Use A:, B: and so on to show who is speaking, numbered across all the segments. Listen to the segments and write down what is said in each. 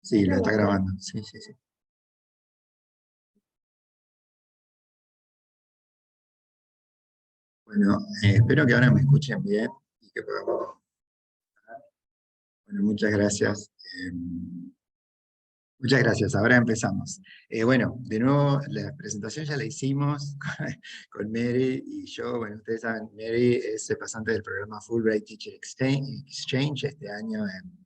A: Sí, lo está grabando. Sí, sí, sí. Bueno, espero que ahora me escuchen bien y que podamos. Bueno, muchas gracias. Muchas gracias. Ahora empezamos. Bueno, de nuevo, la presentación ya la hicimos con Mary y yo. Bueno, ustedes saben, Mary es pasante del programa Fulbright Teacher Exchange este año en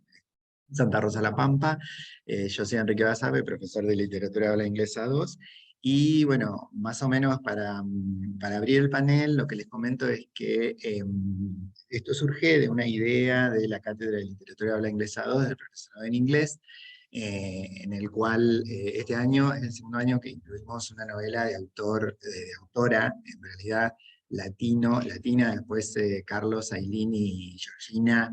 A: Santa Rosa La Pampa. Yo soy Enrique Basabe, profesor de literatura de habla inglesa 2. Y bueno, más o menos para abrir el panel, lo que les comento es que esto surge de una idea de la Cátedra de Literatura de habla inglesa 2 del profesorado en inglés, en el cual este año es el segundo año que incluimos una novela de autora, en realidad latina, después Carlos, Ailín y Georgina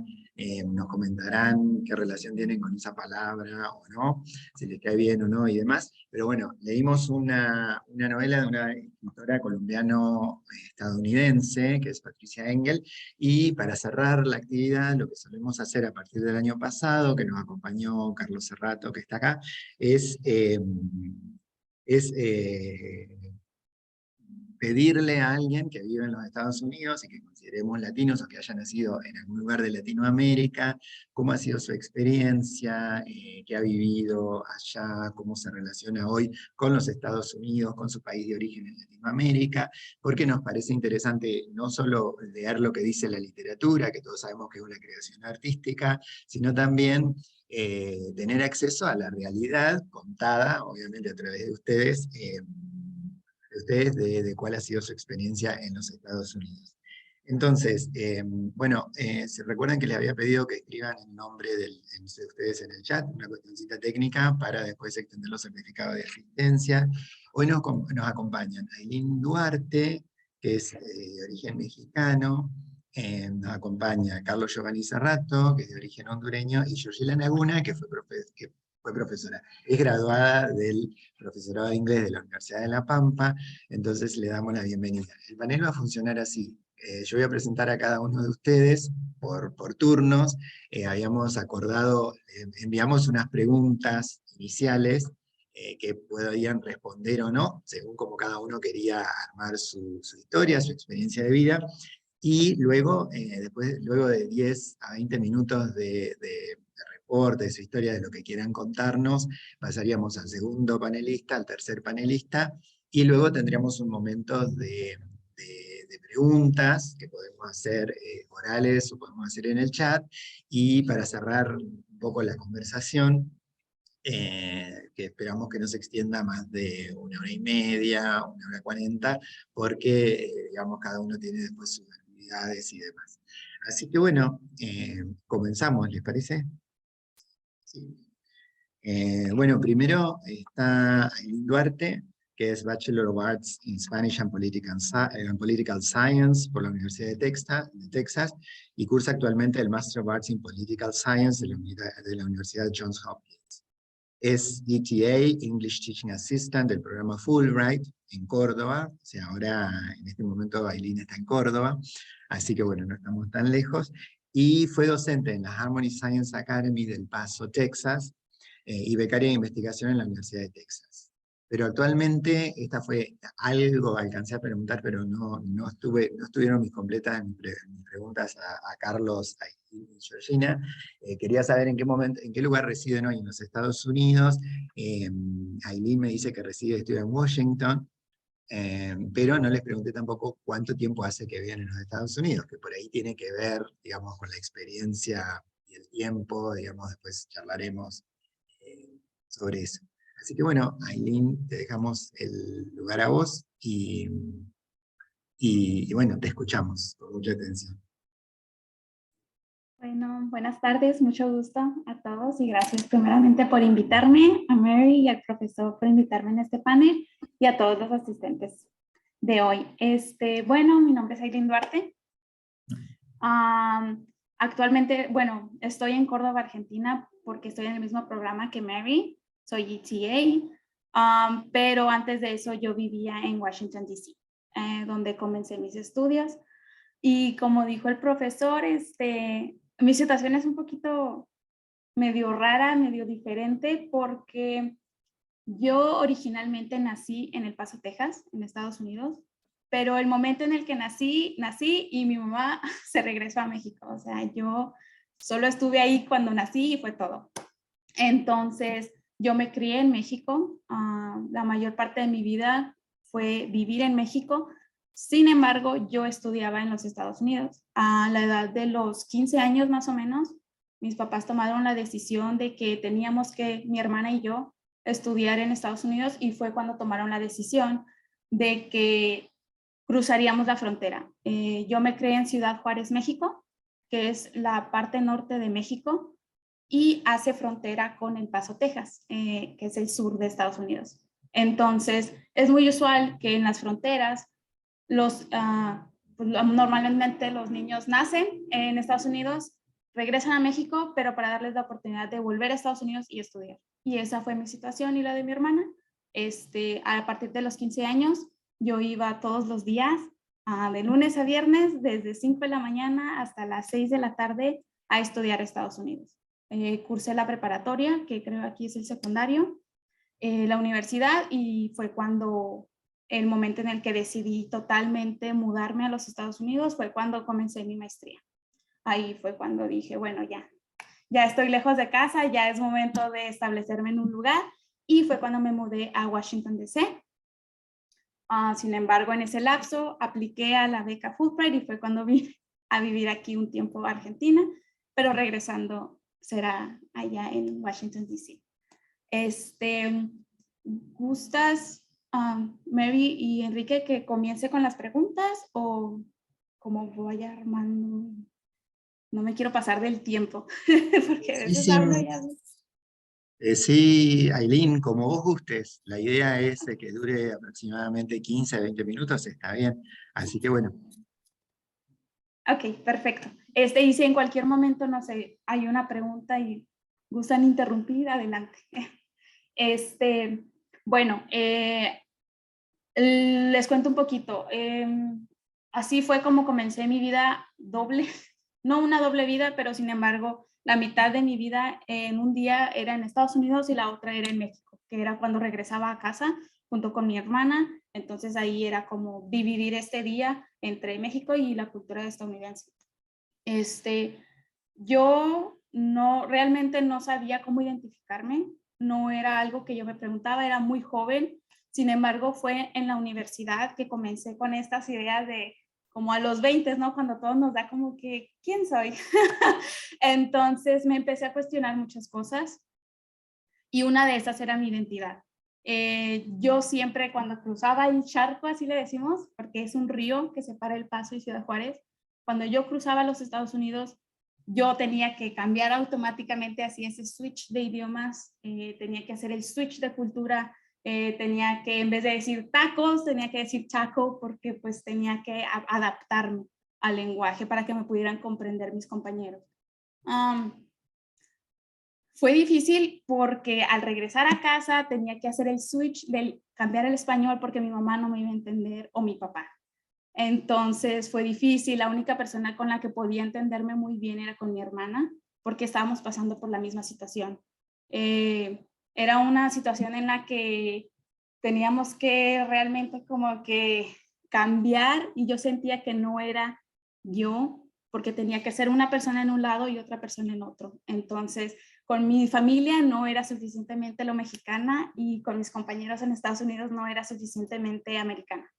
A: nos comentarán qué relación tienen con esa palabra o no, si les cae bien o no y demás. Pero bueno, leímos una novela de una escritora colombiano-estadounidense, que es Patricia Engel, y para cerrar la actividad, lo que solemos hacer a partir del año pasado, que nos acompañó Carlos Serrato, que está acá, es pedirle a alguien que vive en los Estados Unidos y que consideremos latinos o que haya nacido en algún lugar de Latinoamérica, cómo ha sido su experiencia, qué ha vivido allá, cómo se relaciona hoy con los Estados Unidos, con su país de origen en Latinoamérica, porque nos parece interesante no solo leer lo que dice la literatura, que todos sabemos que es una creación artística, sino también tener acceso a la realidad contada, obviamente a través de ustedes, de cuál ha sido su experiencia en los Estados Unidos. Entonces, bueno, se recuerdan que les había pedido que escriban el nombre de ustedes en el chat, una cuestioncita técnica para después extender los certificados de asistencia. Hoy nos acompañan Ailín Duarte, que es de origen mexicano, nos acompaña Carlos Giovanni Serrato, que es de origen hondureño, y Georgina Laguna, que fue profesora. Es graduada del profesorado de inglés de la Universidad de La Pampa, entonces le damos la bienvenida. El panel va a funcionar así. Yo voy a presentar a cada uno de ustedes por turnos. Habíamos acordado, enviamos unas preguntas iniciales que podían responder o no, según como cada uno quería armar su historia, su experiencia de vida. Y luego, luego de 10 a 20 minutos de reporte, de su historia, de lo que quieran contarnos, pasaríamos al segundo panelista, al tercer panelista, y luego tendríamos un momento de preguntas que podemos hacer orales o podemos hacer en el chat, y para cerrar un poco la conversación, que esperamos que no se extienda más de 1 hora y media, 1 hora 40, porque digamos, cada uno tiene después sus actividades y demás. Así que bueno, comenzamos, ¿les parece? Sí. Bueno, primero está Aileen Duarte, que es Bachelor of Arts in Spanish and Political Science por la Universidad de Texas, y cursa actualmente el Master of Arts in Political Science de la Universidad Johns Hopkins. Es ETA, English Teaching Assistant del programa Fulbright en Córdoba. O sea, ahora en este momento Aileen está en Córdoba, así que bueno, no estamos tan lejos. Y fue docente en la Harmony Science Academy del Paso, Texas, y becaria de investigación en la Universidad de Texas. Pero actualmente, esta fue algo, alcancé a preguntar, pero no estuvieron mis completas mis preguntas a Carlos, a Georgina. Quería saber en qué momento, en qué lugar residen hoy en los Estados Unidos. Aileen me dice que estudia en Washington, pero no les pregunté tampoco cuánto tiempo hace que viven en los Estados Unidos, que por ahí tiene que ver, digamos, con la experiencia y el tiempo, digamos, después charlaremos sobre eso. Así que bueno, Aileen, te dejamos el lugar a vos y bueno, te escuchamos con mucha atención.
B: Bueno, buenas tardes, mucho gusto a todos y gracias primeramente por invitarme, a Mary y al profesor por invitarme en este panel y a todos los asistentes de hoy. Bueno, mi nombre es Aileen Duarte. Actualmente, bueno, estoy en Córdoba, Argentina, porque estoy en el mismo programa que Mary, soy ETA, pero antes de eso yo vivía en Washington, D.C., donde comencé mis estudios. Y como dijo el profesor, mi situación es un poquito medio rara, medio diferente, porque yo originalmente nací en El Paso, Texas, en Estados Unidos, pero el momento en el que nací y mi mamá se regresó a México. O sea, yo solo estuve ahí cuando nací y fue todo. Entonces, yo me crié en México. La mayor parte de mi vida fue vivir en México. Sin embargo, yo estudiaba en los Estados Unidos. A la edad de los 15 años más o menos, mis papás tomaron la decisión de que teníamos que, mi hermana y yo, estudiar en Estados Unidos, y fue cuando tomaron la decisión de que cruzaríamos la frontera. Yo me crié en Ciudad Juárez, México, que es la parte norte de México, y hace frontera con El Paso, Texas, que es el sur de Estados Unidos. Entonces, es muy usual que en las fronteras, pues, normalmente los niños nacen en Estados Unidos, regresan a México, pero para darles la oportunidad de volver a Estados Unidos y estudiar. Y esa fue mi situación y la de mi hermana. A partir de los 15 años, yo iba todos los días, de lunes a viernes, desde 5 de la mañana hasta las 6 de la tarde, a estudiar a Estados Unidos. Cursé la preparatoria, que creo aquí es el secundario, la universidad, y fue cuando el momento en el que decidí totalmente mudarme a los Estados Unidos, fue cuando comencé mi maestría. Ahí fue cuando dije, bueno, ya estoy lejos de casa, ya es momento de establecerme en un lugar, y fue cuando me mudé a Washington, D.C. Sin embargo, en ese lapso apliqué a la beca Fulbright y fue cuando vine a vivir aquí un tiempo a Argentina, pero regresando será allá en Washington, D.C. ¿Gustas, Mary y Enrique, que comience con las preguntas o como vaya armando? No me quiero pasar del tiempo, porque a
A: Sí,
B: veces
A: sí,
B: hablo y hablo.
A: sí, Ailín, como vos gustes. La idea es que dure aproximadamente 15 a 20 minutos, está bien. Así que bueno,
B: Ok, perfecto. Y si en cualquier momento, no sé, hay una pregunta y gustan interrumpir, adelante. Este, bueno, les cuento un poquito. Así fue como comencé mi vida doble, no una doble vida, pero sin embargo, la mitad de mi vida en un día era en Estados Unidos y la otra era en México, que era cuando regresaba a casa junto con mi hermana. Entonces ahí era como dividir este día entre México y la cultura estadounidense. Este, yo realmente no sabía cómo identificarme, no era algo que yo me preguntaba, era muy joven. Sin embargo, fue en la universidad que comencé con estas ideas de como a los 20, ¿no? Cuando todo nos da como que, ¿quién soy? Entonces me empecé a cuestionar muchas cosas y una de esas era mi identidad. Yo siempre cuando cruzaba el charco, así le decimos, porque es un río que separa El Paso y Ciudad Juárez, cuando yo cruzaba los Estados Unidos, yo tenía que cambiar automáticamente así ese switch de idiomas, tenía que hacer el switch de cultura, tenía que, en vez de decir tacos, tenía que decir taco, porque pues tenía que adaptarme al lenguaje para que me pudieran comprender mis compañeros. Fue difícil porque al regresar a casa tenía que hacer el switch del cambiar el español porque mi mamá no me iba a entender o mi papá. Entonces fue difícil. La única persona con la que podía entenderme muy bien era con mi hermana, porque estábamos pasando por la misma situación. Era una situación en la que teníamos que realmente como que cambiar, y yo sentía que no era yo, porque tenía que ser una persona en un lado y otra persona en otro. Entonces, con mi familia no era suficientemente lo mexicana, y con mis compañeros en Estados Unidos no era suficientemente americana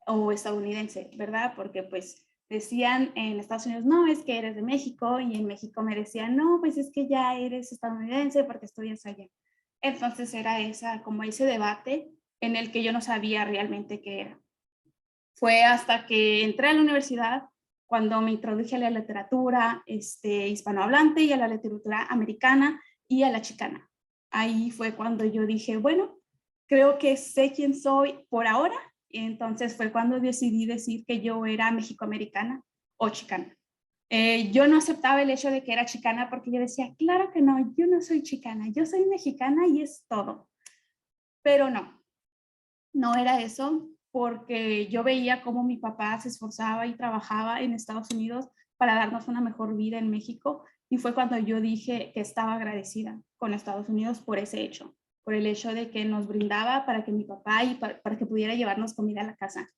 B: o estadounidense, ¿verdad? Porque pues decían en Estados Unidos, no, es que eres de México, y en México me decían, no, pues es que ya eres estadounidense porque estudias allá. Entonces era como ese debate en el que yo no sabía realmente qué era. Fue hasta que entré a la universidad cuando me introduje a la literatura hispanohablante y a la literatura americana y a la chicana. Ahí fue cuando yo dije, bueno, creo que sé quién soy por ahora. Y entonces fue cuando decidí decir que yo era mexicoamericana o chicana. Yo no aceptaba el hecho de que era chicana porque yo decía, claro que no, yo no soy chicana, yo soy mexicana y es todo. Pero no era eso, porque yo veía cómo mi papá se esforzaba y trabajaba en Estados Unidos para darnos una mejor vida en México, Y fue cuando yo dije que estaba agradecida con Estados Unidos por ese hecho, por el hecho de que nos brindaba para que mi papá y para que pudiera llevarnos comida a la casa.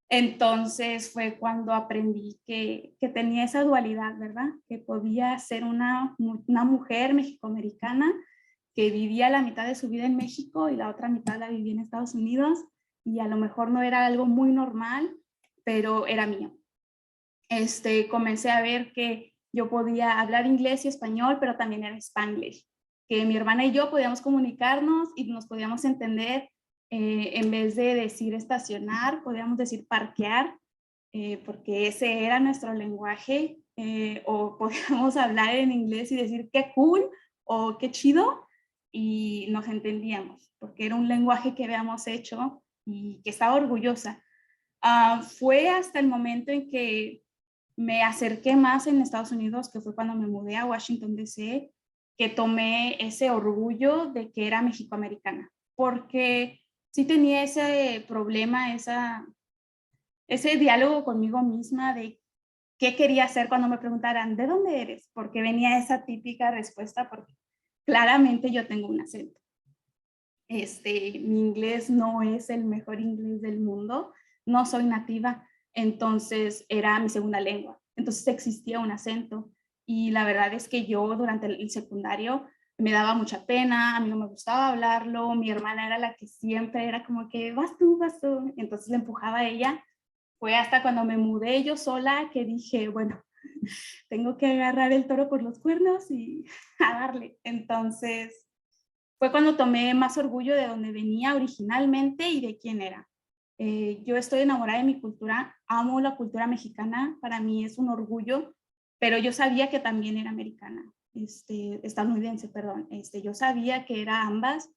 B: Entonces fue cuando aprendí que tenía esa dualidad, ¿verdad? Que podía ser una mujer mexicoamericana que vivía la mitad de su vida en México y la otra mitad la vivía en Estados Unidos, y a lo mejor no era algo muy normal, pero era mío. Comencé a ver que yo podía hablar inglés y español, pero también era Spanglish, que mi hermana y yo podíamos comunicarnos y nos podíamos entender. En vez de decir estacionar, podíamos decir parquear, porque ese era nuestro lenguaje, o podíamos hablar en inglés y decir qué cool o qué chido, y nos entendíamos, porque era un lenguaje que habíamos hecho y que estaba orgullosa. Fue hasta el momento en que me acerqué más en Estados Unidos, que fue cuando me mudé a Washington, D.C., que tomé ese orgullo de que era mexicoamericana, porque sí tenía ese problema, ese diálogo conmigo misma de qué quería hacer cuando me preguntaran, ¿de dónde eres? Porque venía esa típica respuesta, porque claramente yo tengo un acento. Mi inglés no es el mejor inglés del mundo, no soy nativa, entonces era mi segunda lengua, entonces existía un acento, y la verdad es que yo durante el secundario me daba mucha pena, a mí no me gustaba hablarlo, mi hermana era la que siempre era como que vas tú, entonces le empujaba a ella. Fue hasta cuando me mudé yo sola que dije, bueno, tengo que agarrar el toro por los cuernos y a darle. Entonces fue cuando tomé más orgullo de dónde venía originalmente y de quién era. Yo estoy enamorada de mi cultura, amo la cultura mexicana, para mí es un orgullo, pero yo sabía que también era americana, estadounidense, perdón. Yo sabía que era ambas,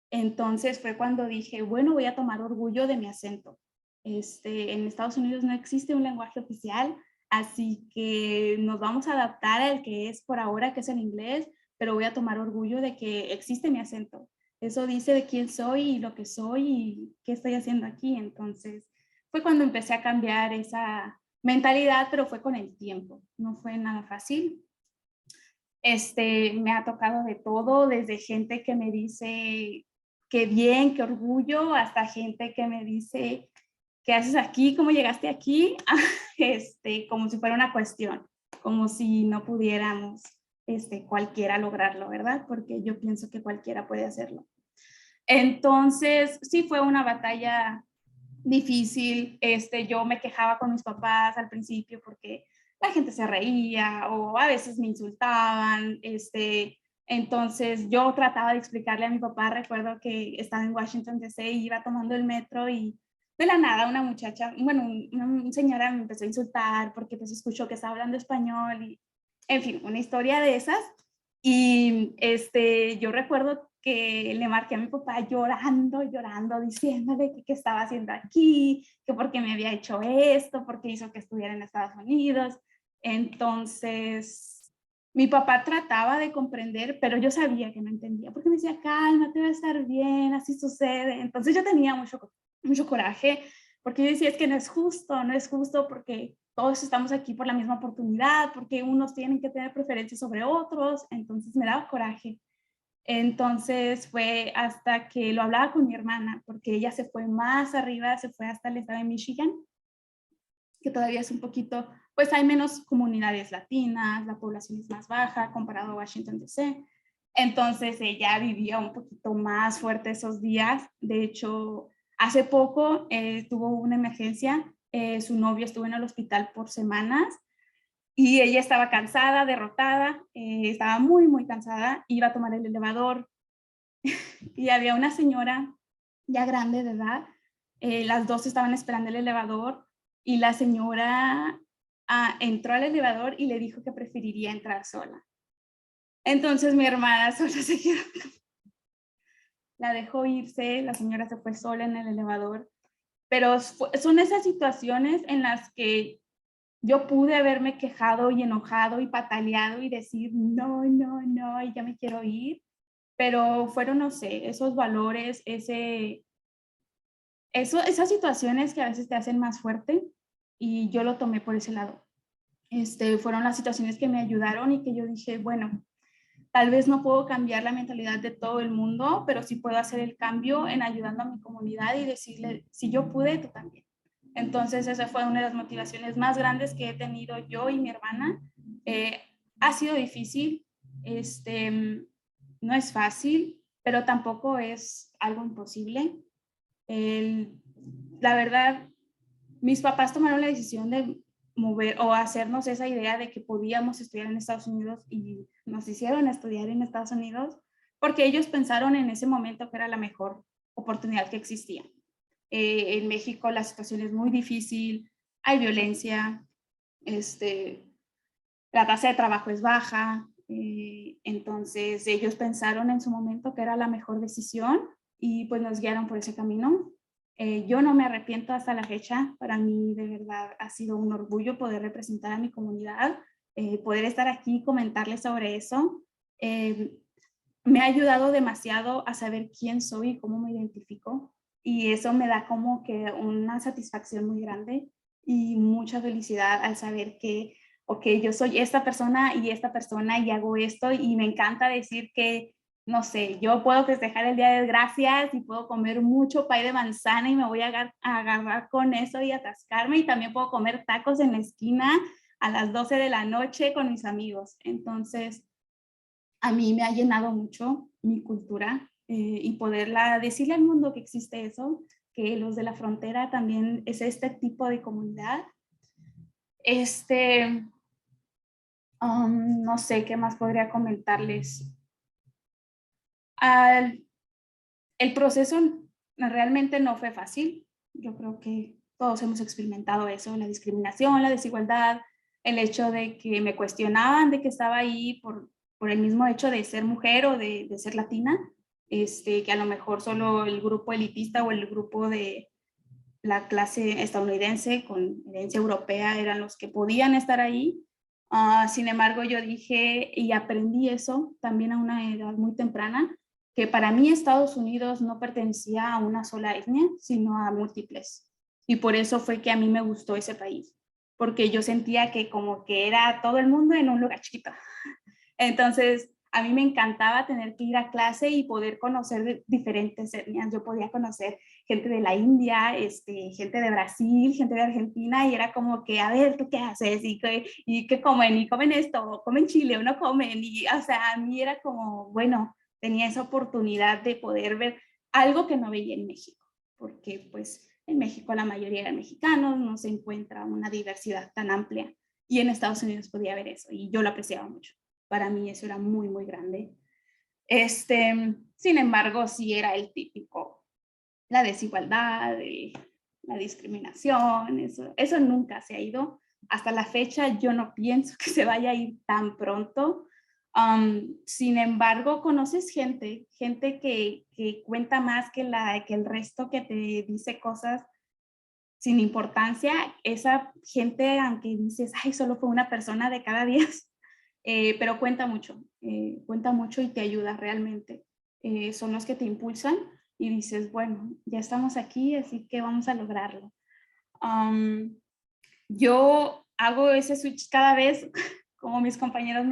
B: entonces fue cuando dije, bueno, voy a tomar orgullo de mi acento. En Estados Unidos no existe un lenguaje oficial, así que nos vamos a adaptar al que es por ahora, que es el inglés, pero voy a tomar orgullo de que existe mi acento. Eso dice de quién soy y lo que soy y qué estoy haciendo aquí. Entonces fue cuando empecé a cambiar esa mentalidad, pero fue con el tiempo, no fue nada fácil. Me ha tocado de todo, desde gente que me dice qué bien, qué orgullo, hasta gente que me dice, ¿qué haces aquí? ¿Cómo llegaste aquí? Como si fuera una cuestión, como si no pudiéramos cualquiera lograrlo, ¿verdad? Porque yo pienso que cualquiera puede hacerlo. Entonces, sí fue una batalla difícil. Yo me quejaba con mis papás al principio porque la gente se reía o a veces me insultaban. Entonces yo trataba de explicarle a mi papá. Recuerdo que estaba en Washington, D.C. y iba tomando el metro y de la nada una muchacha, bueno, una señora me empezó a insultar porque pues escuchó que estaba hablando español y, en fin, una historia de esas. Y yo recuerdo que le marqué a mi papá llorando, diciéndole que qué estaba haciendo aquí, que por qué me había hecho esto, por qué hizo que estuviera en Estados Unidos. Entonces, mi papá trataba de comprender, pero yo sabía que no entendía, porque me decía, calma, te va a estar bien, así sucede. Entonces yo tenía mucho coraje, porque yo decía, es que no es justo porque todos estamos aquí por la misma oportunidad, porque unos tienen que tener preferencias sobre otros. Entonces me daba coraje. Entonces fue hasta que lo hablaba con mi hermana, porque ella se fue más arriba, se fue hasta el estado de Michigan, que todavía es un poquito, pues hay menos comunidades latinas, la población es más baja comparado a Washington, D.C. Entonces ella vivía un poquito más fuerte esos días. De hecho, hace poco tuvo una emergencia, su novio estuvo en el hospital por semanas y ella estaba cansada, derrotada, estaba muy, muy cansada, iba a tomar el elevador y había una señora ya grande de edad, las dos estaban esperando el elevador y la señora entró al elevador y le dijo que preferiría entrar sola. Entonces mi hermana sola se quedó, la dejó irse, la señora se fue sola en el elevador, pero son esas situaciones en las que yo pude haberme quejado y enojado y pataleado y decir, no, no, no, y ya me quiero ir, pero fueron, no sé, esos valores, esas situaciones que a veces te hacen más fuerte, y yo lo tomé por ese lado. fueron las situaciones que me ayudaron y que yo dije, bueno, tal vez no puedo cambiar la mentalidad de todo el mundo, pero sí puedo hacer el cambio en ayudando a mi comunidad y decirle, si yo pude, tú también. Entonces, esa fue una de las motivaciones más grandes que he tenido yo y mi hermana. Ha sido difícil, no es fácil, pero tampoco es algo imposible. La verdad, mis papás tomaron la decisión de mover o hacernos esa idea de que podíamos estudiar en Estados Unidos y nos hicieron estudiar en Estados Unidos porque ellos pensaron en ese momento que era la mejor oportunidad que existía. En México la situación es muy difícil, hay violencia, la tasa de trabajo es baja, entonces ellos pensaron en su momento que era la mejor decisión y pues nos guiaron por ese camino. Yo no me arrepiento hasta la fecha, para mí de verdad ha sido un orgullo poder representar a mi comunidad, poder estar aquí y comentarles sobre eso. Me ha ayudado demasiado a saber quién soy y cómo me identifico y eso me da como que una satisfacción muy grande y mucha felicidad al saber que, ok, yo soy esta persona y hago esto y me encanta decir que, no sé, yo puedo festejar el Día de Gracias y puedo comer mucho pay de manzana y me voy a agarrar con eso y atascarme y también puedo comer tacos en la esquina a las 12 de la noche con mis amigos. Entonces, a mí me ha llenado mucho mi cultura y poderla decirle al mundo que existe eso, que los de la frontera también es este tipo de comunidad. No sé qué más podría comentarles. Al, el proceso realmente no fue fácil. Yo creo que todos hemos experimentado eso, la discriminación, la desigualdad, el hecho de que me cuestionaban de que estaba ahí por el mismo hecho de ser mujer o de ser latina, que a lo mejor solo el grupo elitista o el grupo de la clase estadounidense con herencia europea eran los que podían estar ahí. Sin embargo, yo dije y aprendí eso también a una edad muy temprana, que para mí Estados Unidos no pertenecía a una sola etnia, sino a múltiples. Y por eso fue que a mí me gustó ese país, porque yo sentía que como que era todo el mundo en un lugar chiquito. Entonces, a mí me encantaba tener que ir a clase y poder conocer diferentes etnias. Yo podía conocer gente de la India, gente de Brasil, gente de Argentina, y era como que, a ver, ¿tú qué haces? ¿Y qué comen? ¿Y comen esto? ¿Comen chile o no comen? Y, o sea, a mí era como, bueno, tenía esa oportunidad de poder ver algo que no veía en México, porque pues en México la mayoría eran mexicanos, no se encuentra una diversidad tan amplia, y en Estados Unidos podía ver eso, y yo lo apreciaba mucho. Para mí eso era muy, muy grande. Sin embargo, sí era el típico, la desigualdad, la discriminación, eso nunca se ha ido. Hasta la fecha yo no pienso que se vaya a ir tan pronto. Sin embargo, conoces gente que cuenta más que el resto, que te dice cosas sin importancia. Esa gente, aunque dices, ay, solo fue una persona de cada 10, pero cuenta mucho y te ayuda realmente. Son los que te impulsan y dices, bueno, ya estamos aquí, así que vamos a lograrlo. Yo hago ese switch cada vez, como mis compañeros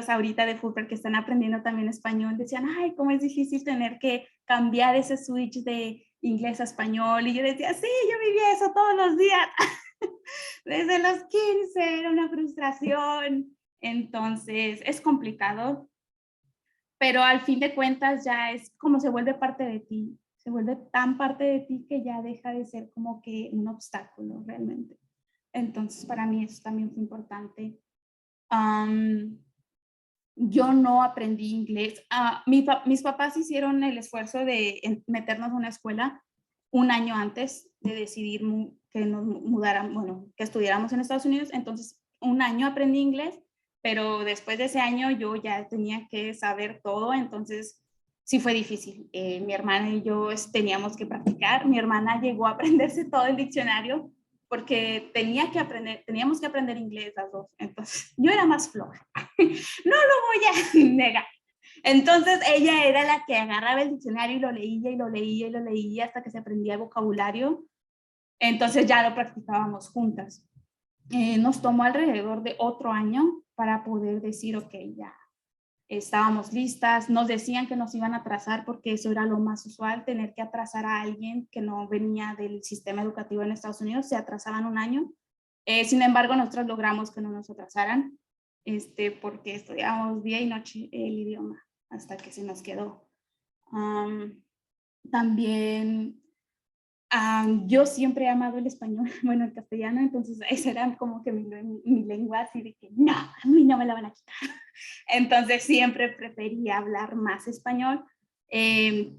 B: ahorita de fútbol que están aprendiendo también español, decían, ay, cómo es difícil tener que cambiar ese switch de inglés a español. Y yo decía, sí, yo vivía eso todos los días. Desde los 15 era una frustración. Entonces, es complicado, pero al fin de cuentas ya es como se vuelve parte de ti. Se vuelve tan parte de ti que ya deja de ser como que un obstáculo realmente. Entonces, para mí eso también fue importante. Yo no aprendí inglés. Mis papás hicieron el esfuerzo de meternos a una escuela un año antes de decidir que nos mudaran, bueno, que estudiáramos en Estados Unidos. Entonces, un año aprendí inglés, pero después de ese año yo ya tenía que saber todo, entonces sí fue difícil. Mi hermana y yo teníamos que practicar. Mi hermana llegó a aprenderse todo el diccionario porque teníamos que aprender inglés las dos. Entonces, yo era más floja. No lo voy a negar. Entonces ella era la que agarraba el diccionario y lo leía y lo leía y lo leía hasta que se aprendía el vocabulario. Entonces ya lo practicábamos juntas. Nos tomó alrededor de otro año para poder decir, ok, ya estábamos listas. Nos decían que nos iban a atrasar porque eso era lo más usual, tener que atrasar a alguien que no venía del sistema educativo en Estados Unidos, se atrasaban un año. Sin embargo, nosotros logramos que no nos atrasaran, porque estudiábamos día y noche el idioma hasta que se nos quedó. También yo siempre he amado el español, bueno, el castellano, entonces esa era como que mi lengua, así de que no, a mí no me la van a quitar. Entonces siempre prefería hablar más español, eh,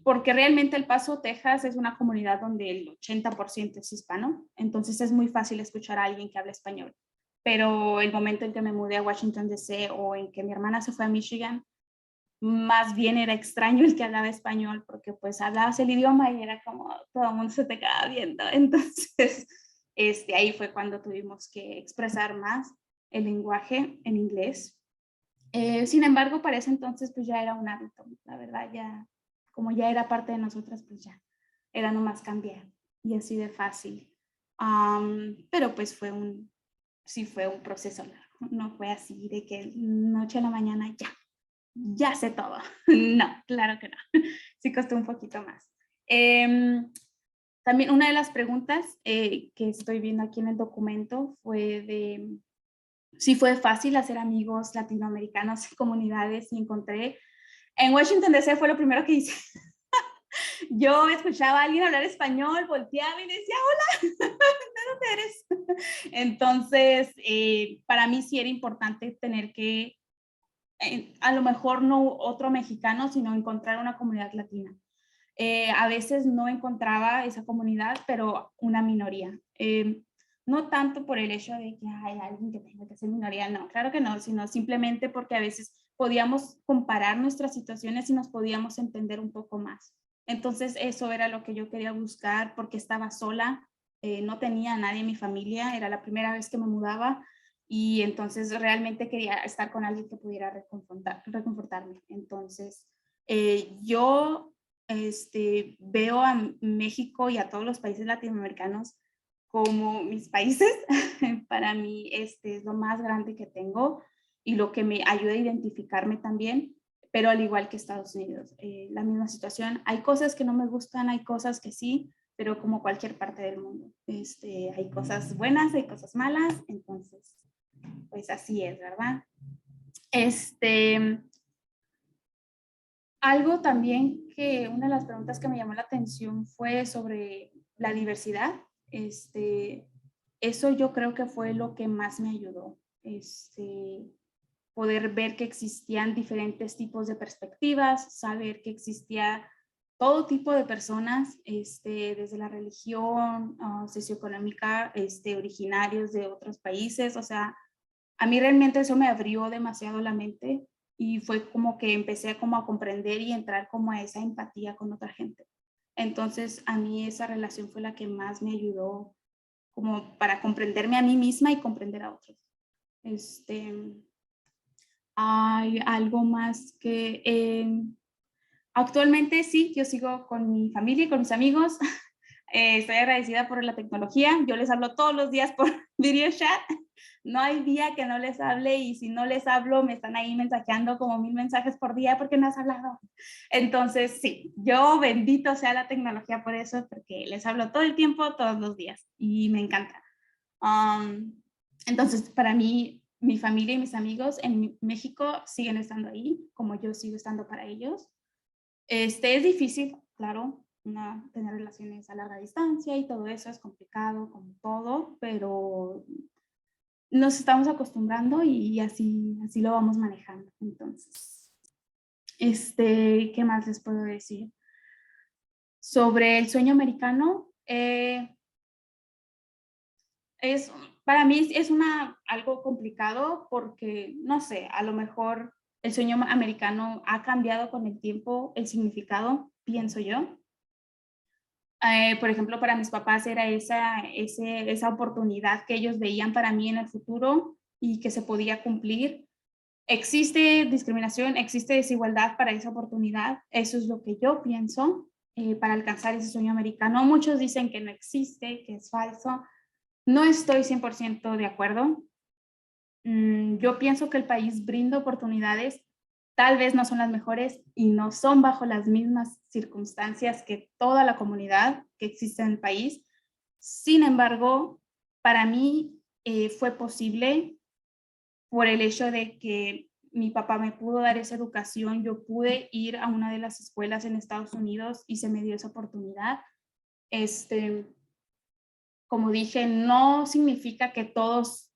B: porque realmente El Paso, Texas es una comunidad donde el 80% es hispano, entonces es muy fácil escuchar a alguien que habla español. Pero el momento en que me mudé a Washington, D.C. o en que mi hermana se fue a Michigan, más bien era extraño el que hablaba español, porque pues hablabas el idioma y era como todo el mundo se te quedaba viendo. Entonces, ahí fue cuando tuvimos que expresar más el lenguaje en inglés. Sin embargo, para ese entonces pues ya era un hábito, la verdad, ya como ya era parte de nosotras, pues ya era nomás cambiar y así de fácil. Pero pues sí fue un proceso largo, no fue así de que noche a la mañana ya sé todo. No, claro que no. Sí costó un poquito más. También una de las preguntas que estoy viendo aquí en el documento fue de si fue fácil hacer amigos latinoamericanos en comunidades y encontré. En Washington, D.C. fue lo primero que hice. Yo escuchaba a alguien hablar español, volteaba y decía, hola, ¿de dónde eres? Entonces, para mí sí era importante tener que a lo mejor no otro mexicano, sino encontrar una comunidad latina. A veces no encontraba esa comunidad, pero una minoría. No tanto por el hecho de que hay alguien que tenga que ser minoría, no, claro que no, sino simplemente porque a veces podíamos comparar nuestras situaciones y nos podíamos entender un poco más. Entonces eso era lo que yo quería buscar porque estaba sola, no tenía a nadie en mi familia, era la primera vez que me mudaba y entonces realmente quería estar con alguien que pudiera reconfortarme. Entonces, yo veo a México y a todos los países latinoamericanos como mis países. Para mí es lo más grande que tengo y lo que me ayuda a identificarme también, pero al igual que Estados Unidos, la misma situación. Hay cosas que no me gustan, hay cosas que sí, pero como cualquier parte del mundo. Hay cosas buenas, hay cosas malas, entonces pues así es, ¿verdad? Algo también que una de las preguntas que me llamó la atención fue sobre la diversidad. Eso yo creo que fue lo que más me ayudó. Poder ver que existían diferentes tipos de perspectivas, saber que existía todo tipo de personas, desde la religión, socioeconómica, originarios de otros países, o sea, a mí realmente eso me abrió demasiado la mente y fue como que empecé como a comprender y entrar como a esa empatía con otra gente. Entonces, a mí esa relación fue la que más me ayudó como para comprenderme a mí misma y comprender a otros. Hay algo más que actualmente sí, yo sigo con mi familia y con mis amigos. Estoy agradecida por la tecnología. Yo les hablo todos los días por video chat. No hay día que no les hable y si no les hablo me están ahí mensajeando como 1000 mensajes por día porque no has hablado. Entonces sí, yo bendito sea la tecnología por eso porque les hablo todo el tiempo, todos los días y me encanta. Entonces para mí, mi familia y mis amigos en México siguen estando ahí como yo sigo estando para ellos. Es difícil, claro, tener relaciones a larga distancia y todo eso es complicado como todo, pero nos estamos acostumbrando y así lo vamos manejando. Entonces, ¿qué más les puedo decir? Sobre el sueño americano, para mí es algo complicado porque, no sé, a lo mejor el sueño americano ha cambiado con el tiempo el significado, pienso yo. Por ejemplo, para mis papás era esa oportunidad que ellos veían para mí en el futuro y que se podía cumplir. Existe discriminación, existe desigualdad para esa oportunidad. Eso es lo que yo pienso para alcanzar ese sueño americano. Muchos dicen que no existe, que es falso. No estoy 100% de acuerdo. Yo pienso que el país brinda oportunidades, tal vez no son las mejores y no son bajo las mismas circunstancias que toda la comunidad que existe en el país. Sin embargo, para mí fue posible por el hecho de que mi papá me pudo dar esa educación, yo pude ir a una de las escuelas en Estados Unidos y se me dio esa oportunidad. Este, como dije, no significa que todos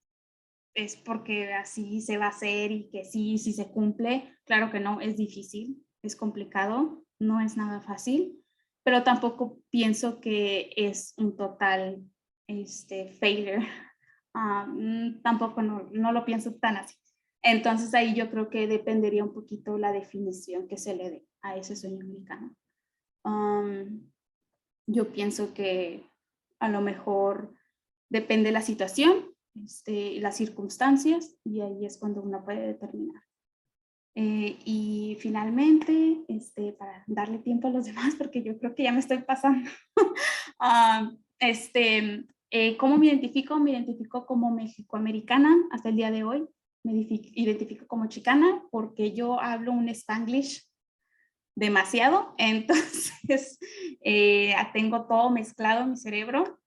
B: es porque así se va a hacer y que sí, sí se cumple. Claro que no, es difícil, es complicado, no es nada fácil, pero tampoco pienso que es un total failure. Tampoco no lo pienso tan así. Entonces ahí yo creo que dependería un poquito la definición que se le dé a ese sueño americano. Um, yo pienso que a lo mejor depende la situación, las circunstancias, y ahí es cuando uno puede determinar. Y finalmente, para darle tiempo a los demás, porque yo creo que ya me estoy pasando, ¿cómo me identifico? Me identifico como mexicoamericana hasta el día de hoy. Me identifico como chicana porque yo hablo un Spanglish demasiado, entonces tengo todo mezclado en mi cerebro.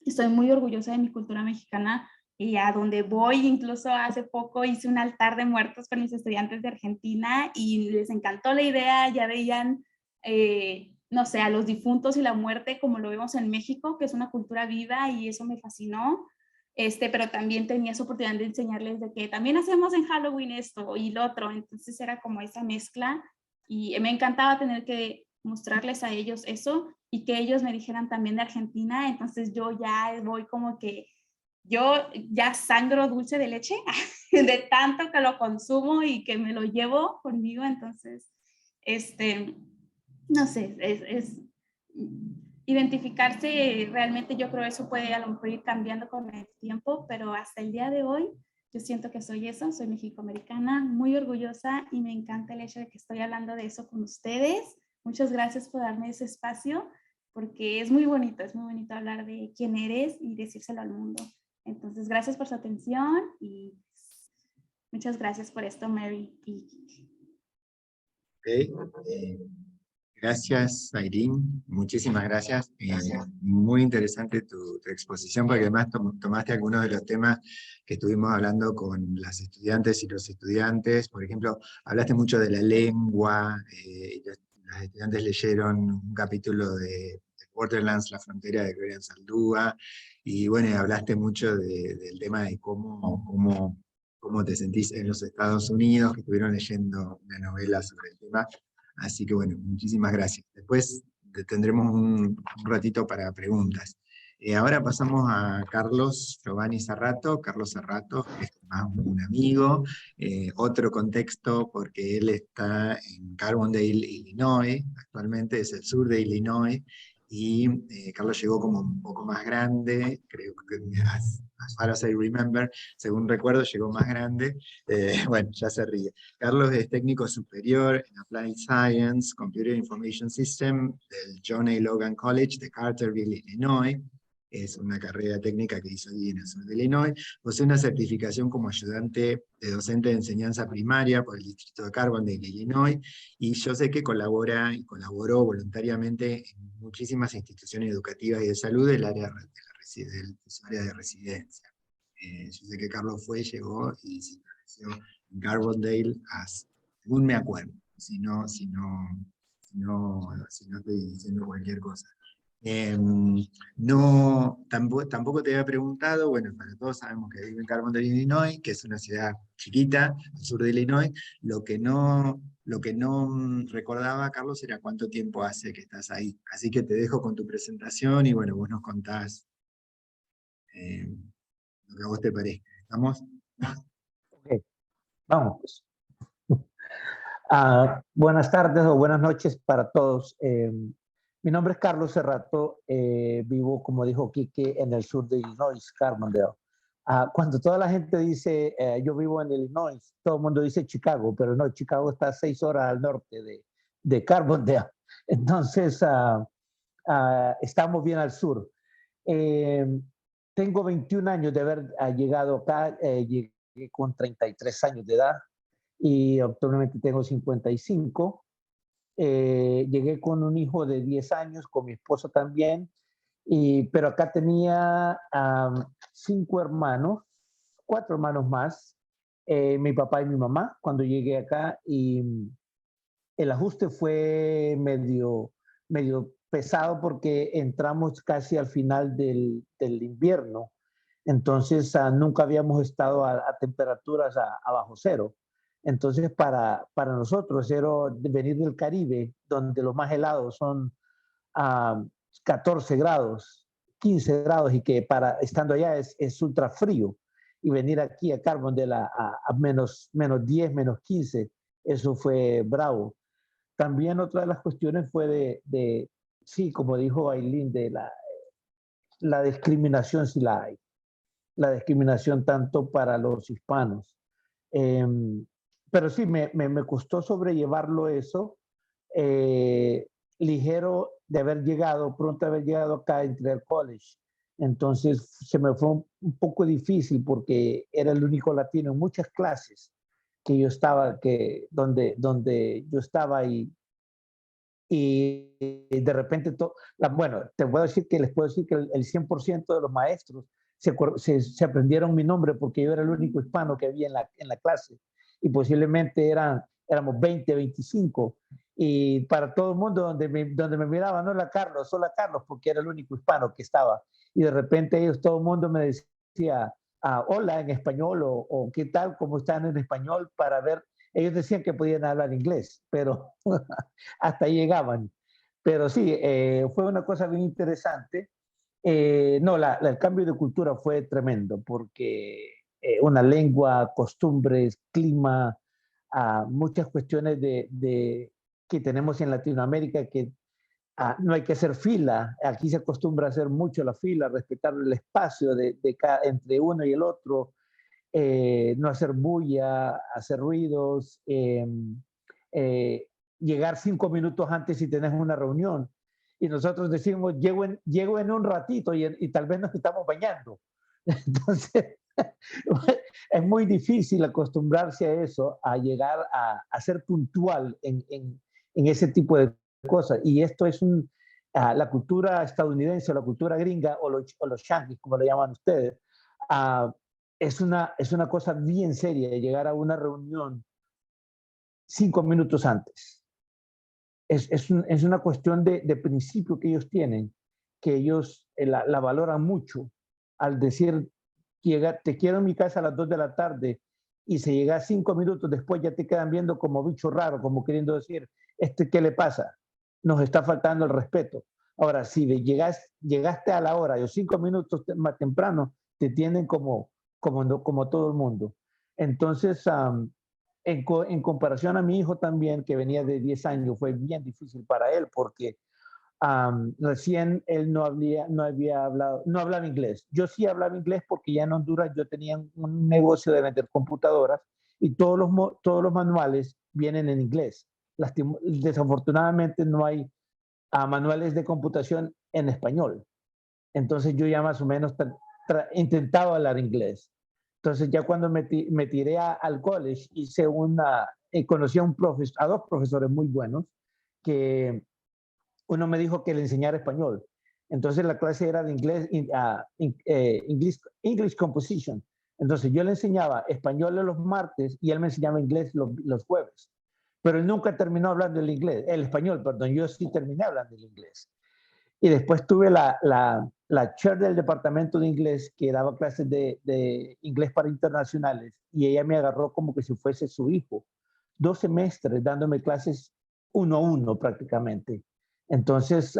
B: Estoy muy orgullosa de mi cultura mexicana y a donde voy, incluso hace poco hice un altar de muertos con mis estudiantes de Argentina y les encantó la idea, ya veían, no sé, a los difuntos y la muerte como lo vemos en México, que es una cultura viva y eso me fascinó. Pero también tenía esa oportunidad de enseñarles de que también hacemos en Halloween esto y lo otro, entonces era como esa mezcla y me encantaba tener que mostrarles a ellos eso y que ellos me dijeran también de Argentina, entonces yo ya voy como que yo ya sangro dulce de leche de tanto que lo consumo y que me lo llevo conmigo, entonces, no sé, identificarse realmente yo creo eso puede a lo mejor ir cambiando con el tiempo, pero hasta el día de hoy yo siento que soy eso, soy mexicoamericana, muy orgullosa y me encanta el hecho de que estoy hablando de eso con ustedes. Muchas gracias por darme ese espacio porque es muy bonito hablar de quién eres y decírselo al mundo. Entonces, gracias por su atención y muchas gracias por esto, Mary.
A: Okay. Gracias, Irene. Muchísimas gracias. Muy interesante tu exposición, porque además tomaste algunos de los temas que estuvimos hablando con las estudiantes y los estudiantes. Por ejemplo, hablaste mucho de la lengua. Las estudiantes leyeron un capítulo de Borderlands, la frontera de Gloria Saldúa. Y bueno, hablaste mucho del tema de cómo te sentís en los Estados Unidos, que estuvieron leyendo una novela sobre el tema. Así que bueno, muchísimas gracias. Después tendremos un ratito para preguntas. Ahora pasamos a Carlos Giovanni Serrato. Carlos Serrato es más un amigo, otro contexto porque él está en Carbondale, Illinois, actualmente es el sur de Illinois, y Carlos llegó como un poco más grande, creo que as far as I remember, según recuerdo, llegó más grande. Bueno, ya se ríe. Carlos es técnico superior en Applied Science, Computer Information System del John A. Logan College de Carterville, Illinois. Es una carrera técnica que hizo allí en el sur de Illinois. Posee una certificación como ayudante de docente de enseñanza primaria por el distrito de Carbondale, Illinois. Y yo sé que colabora y colaboró voluntariamente en muchísimas instituciones educativas y de salud del área de su área de residencia. Yo sé que Carlos llegó y se estableció en Carbondale, según me acuerdo, si no estoy diciendo cualquier cosa. No, tampoco te había preguntado, bueno, para todos sabemos que vive en Carbondale, Illinois, que es una ciudad chiquita, al sur de Illinois. Lo que no recordaba, Carlos, era cuánto tiempo hace que estás ahí. Así que te dejo con tu presentación y bueno, vos nos contás eh, lo que a vos te parezca. ¿Estamos?
C: Ok, vamos pues. Buenas tardes o buenas noches para todos. Mi nombre es Carlos Serrato, vivo, como dijo Quique, en el sur de Illinois, Carbondale. Cuando toda la gente dice yo vivo en Illinois, todo el mundo dice Chicago, pero no, Chicago está a 6 horas al norte de Carbondale. Entonces, estamos bien al sur. tengo 21 años de haber llegado acá, llegué con 33 años de edad y actualmente tengo 55. Llegué con un hijo de 10 años, con mi esposo también, pero acá tenía 5 hermanos, 4 hermanos más, mi papá y mi mamá, cuando llegué acá, y el ajuste fue medio pesado porque entramos casi al final del invierno, entonces nunca habíamos estado a temperaturas abajo cero. Entonces para nosotros era venir del Caribe, donde los más helados son a 14 grados, 15 grados, y que estando allá es ultra frío, y venir aquí a Carbondale a menos 10, menos 15, eso fue bravo. También otra de las cuestiones fue sí, como dijo Aileen, de la discriminación, si la hay, la discriminación tanto para los hispanos. Eh, pero sí, me costó sobrellevarlo eso, eh, ligero de haber llegado, pronto de haber llegado acá, entré al college. Entonces se me fue un poco difícil porque era el único latino en muchas clases que yo estaba, donde yo estaba, y de repente, bueno, te puedo decir que les puedo decir que el 100% de los maestros se aprendieron mi nombre porque yo era el único hispano que había en la clase, y posiblemente éramos 20, 25, y para todo el mundo donde me miraban, no era Carlos, solo Carlos, porque era el único hispano que estaba, y de repente todo el mundo me decía hola en español, o qué tal, cómo están en español, para ver, ellos decían que podían hablar inglés, pero hasta ahí llegaban. Pero sí, fue una cosa bien interesante. No, el cambio de cultura fue tremendo porque una lengua, costumbres, clima, muchas cuestiones que tenemos en Latinoamérica, que no hay que hacer fila. Aquí se acostumbra a hacer mucho la fila, respetar el espacio entre uno y el otro, no hacer bulla, hacer ruidos, eh, llegar 5 minutos antes si tenés una reunión. Y nosotros decimos, llego en un ratito, y tal vez nos estamos bañando. Entonces, es muy difícil acostumbrarse a eso, a llegar a ser puntual en ese tipo de cosas. Y esto es la cultura estadounidense, la cultura gringa, o los yankees, como le llaman ustedes. Uh, es una cosa bien seria llegar a una reunión 5 minutos antes. Es una cuestión de principio que ellos tienen, que ellos la valoran mucho. Al decir, te quiero en mi casa a las 2 de la tarde, y si llegas 5 minutos después, ya te quedan viendo como bicho raro, como queriendo decir, ¿qué le pasa? Nos está faltando el respeto. Ahora, si llegaste a la hora, o 5 minutos más temprano, te tienen como todo el mundo. Entonces, en comparación a mi hijo también, que venía de 10 años, fue bien difícil para él porque recién él no hablaba inglés. Yo sí hablaba inglés porque ya en Honduras yo tenía un negocio de vender computadoras, y todos los manuales vienen en inglés. Desafortunadamente no hay manuales de computación en español. Entonces yo ya más o menos intentaba hablar inglés. Entonces ya cuando me tiré al college, conocí a 2 profesores muy buenos, que uno me dijo que le enseñara español. Entonces la clase era de inglés, English Composition. Entonces yo le enseñaba español los martes y él me enseñaba inglés los jueves. Pero él nunca terminó hablando el español, perdón, yo sí terminé hablando el inglés. Y después tuve la chair del departamento de inglés, que daba clases de inglés para internacionales, y ella me agarró como que si fuese su hijo. 2 semestres dándome clases 1 a 1 prácticamente. Entonces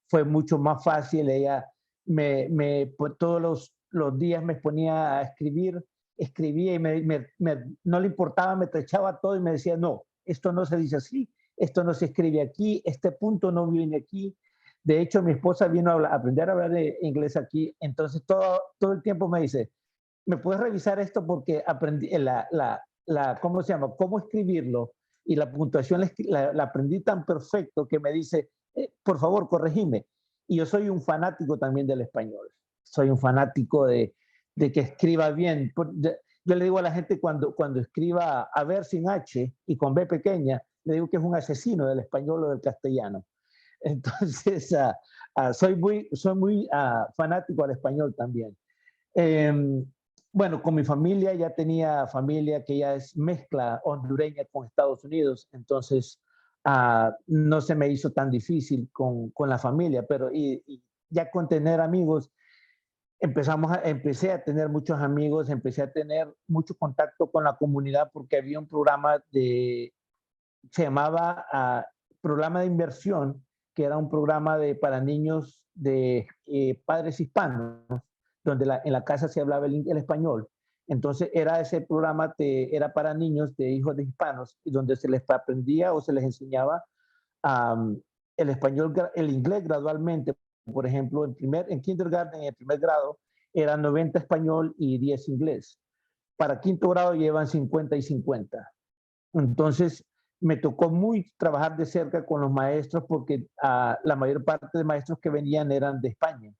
C: fue mucho más fácil. Ella pues, todos los días me ponía a escribía, y no le importaba, me tachaba todo y me decía, no, esto no se dice así, esto no se escribe aquí, este punto no viene aquí. De hecho, mi esposa vino a aprender a hablar de inglés aquí, entonces todo el tiempo me dice, ¿me puedes revisar esto? Porque aprendí ¿cómo se llama? ¿Cómo escribirlo? Y la puntuación la aprendí tan perfecto que me dice, por favor, corregime. Y yo soy un fanático también del español. soy un fanático de que escriba bien. Yo le digo a la gente cuando escriba a ver sin H y con B pequeña, le digo que es un asesino del español o del castellano. Entonces, soy muy fanático al español también. Bueno, con mi familia ya tenía familia que ya es mezcla hondureña con Estados Unidos, entonces no se me hizo tan difícil con la familia, pero y ya con tener amigos, empecé a tener muchos amigos, empecé a tener mucho contacto con la comunidad porque había un programa se llamaba Programa de Inversión, que era un programa para niños de padres hispanos, donde en la casa se hablaba el español. Entonces ese programa era para niños de hijos de hispanos, y donde se les aprendía o se les enseñaba el español, el inglés gradualmente. Por ejemplo, en kindergarten, en el primer grado, era 90 español y 10 inglés. Para quinto grado llevan 50 y 50. Entonces, me tocó trabajar de cerca con los maestros porque la mayor parte de maestros que venían eran de España.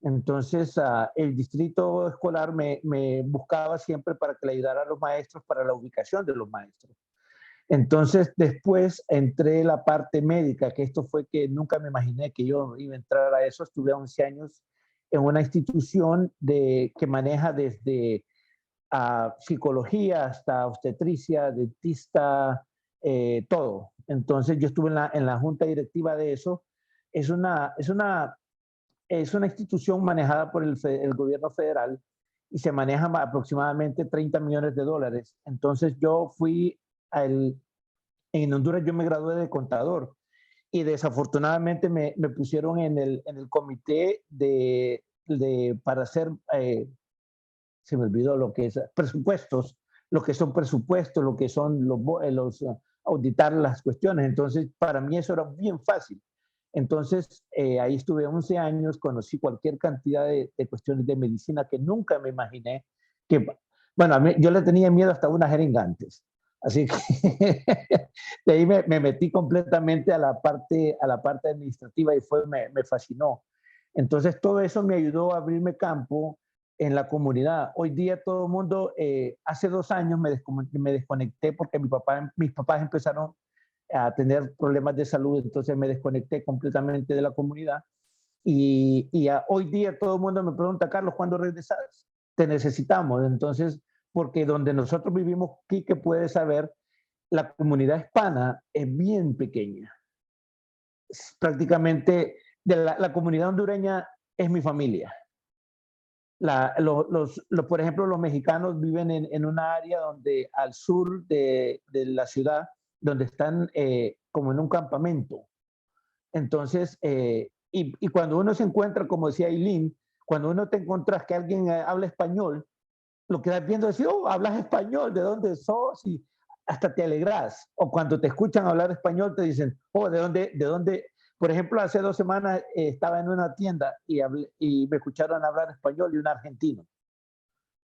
C: Entonces, el distrito escolar me buscaba siempre para que le ayudara a los maestros para la ubicación de los maestros. Entonces, después entré en la parte médica, que esto fue que nunca me imaginé que yo iba a entrar a eso. Estuve 11 años en una institución que maneja desde psicología hasta obstetricia, dentista, todo. Entonces, yo estuve en la junta directiva de eso. Es una institución manejada por el gobierno federal y se maneja aproximadamente $30 millones. Entonces, yo fui en Honduras, yo me gradué de contador y desafortunadamente me pusieron en el comité para hacer, se me olvidó lo que es presupuestos, lo que son presupuestos, lo que son auditar las cuestiones. Entonces, para mí eso era bien fácil. Entonces, ahí estuve 11 años, conocí cualquier cantidad de cuestiones de medicina que nunca me imaginé que, bueno, yo le tenía miedo hasta una jeringa antes. Así que de ahí me metí completamente a la parte administrativa y me fascinó. Entonces, todo eso me ayudó a abrirme campo en la comunidad. Hoy día todo el mundo, hace 2 años me desconecté porque mis papás empezaron a tener problemas de salud, entonces me desconecté completamente de la comunidad. Y hoy día todo el mundo me pregunta, Carlos, ¿cuándo regresas? Te necesitamos. Entonces, porque donde nosotros vivimos, Quique puede saber, la comunidad hispana es bien pequeña. Prácticamente, la comunidad hondureña es mi familia. Por ejemplo, los mexicanos viven en una área donde al sur de la ciudad, donde están como en un campamento. Entonces, y cuando uno se encuentra, como decía Eileen, cuando uno te encuentras que alguien habla español, lo que estás viendo es, oh, hablas español, ¿de dónde sos? Y hasta te alegras. O cuando te escuchan hablar español, te dicen, oh, ¿de dónde? Por ejemplo, hace 2 semanas estaba en una tienda y me escucharon hablar español y un argentino.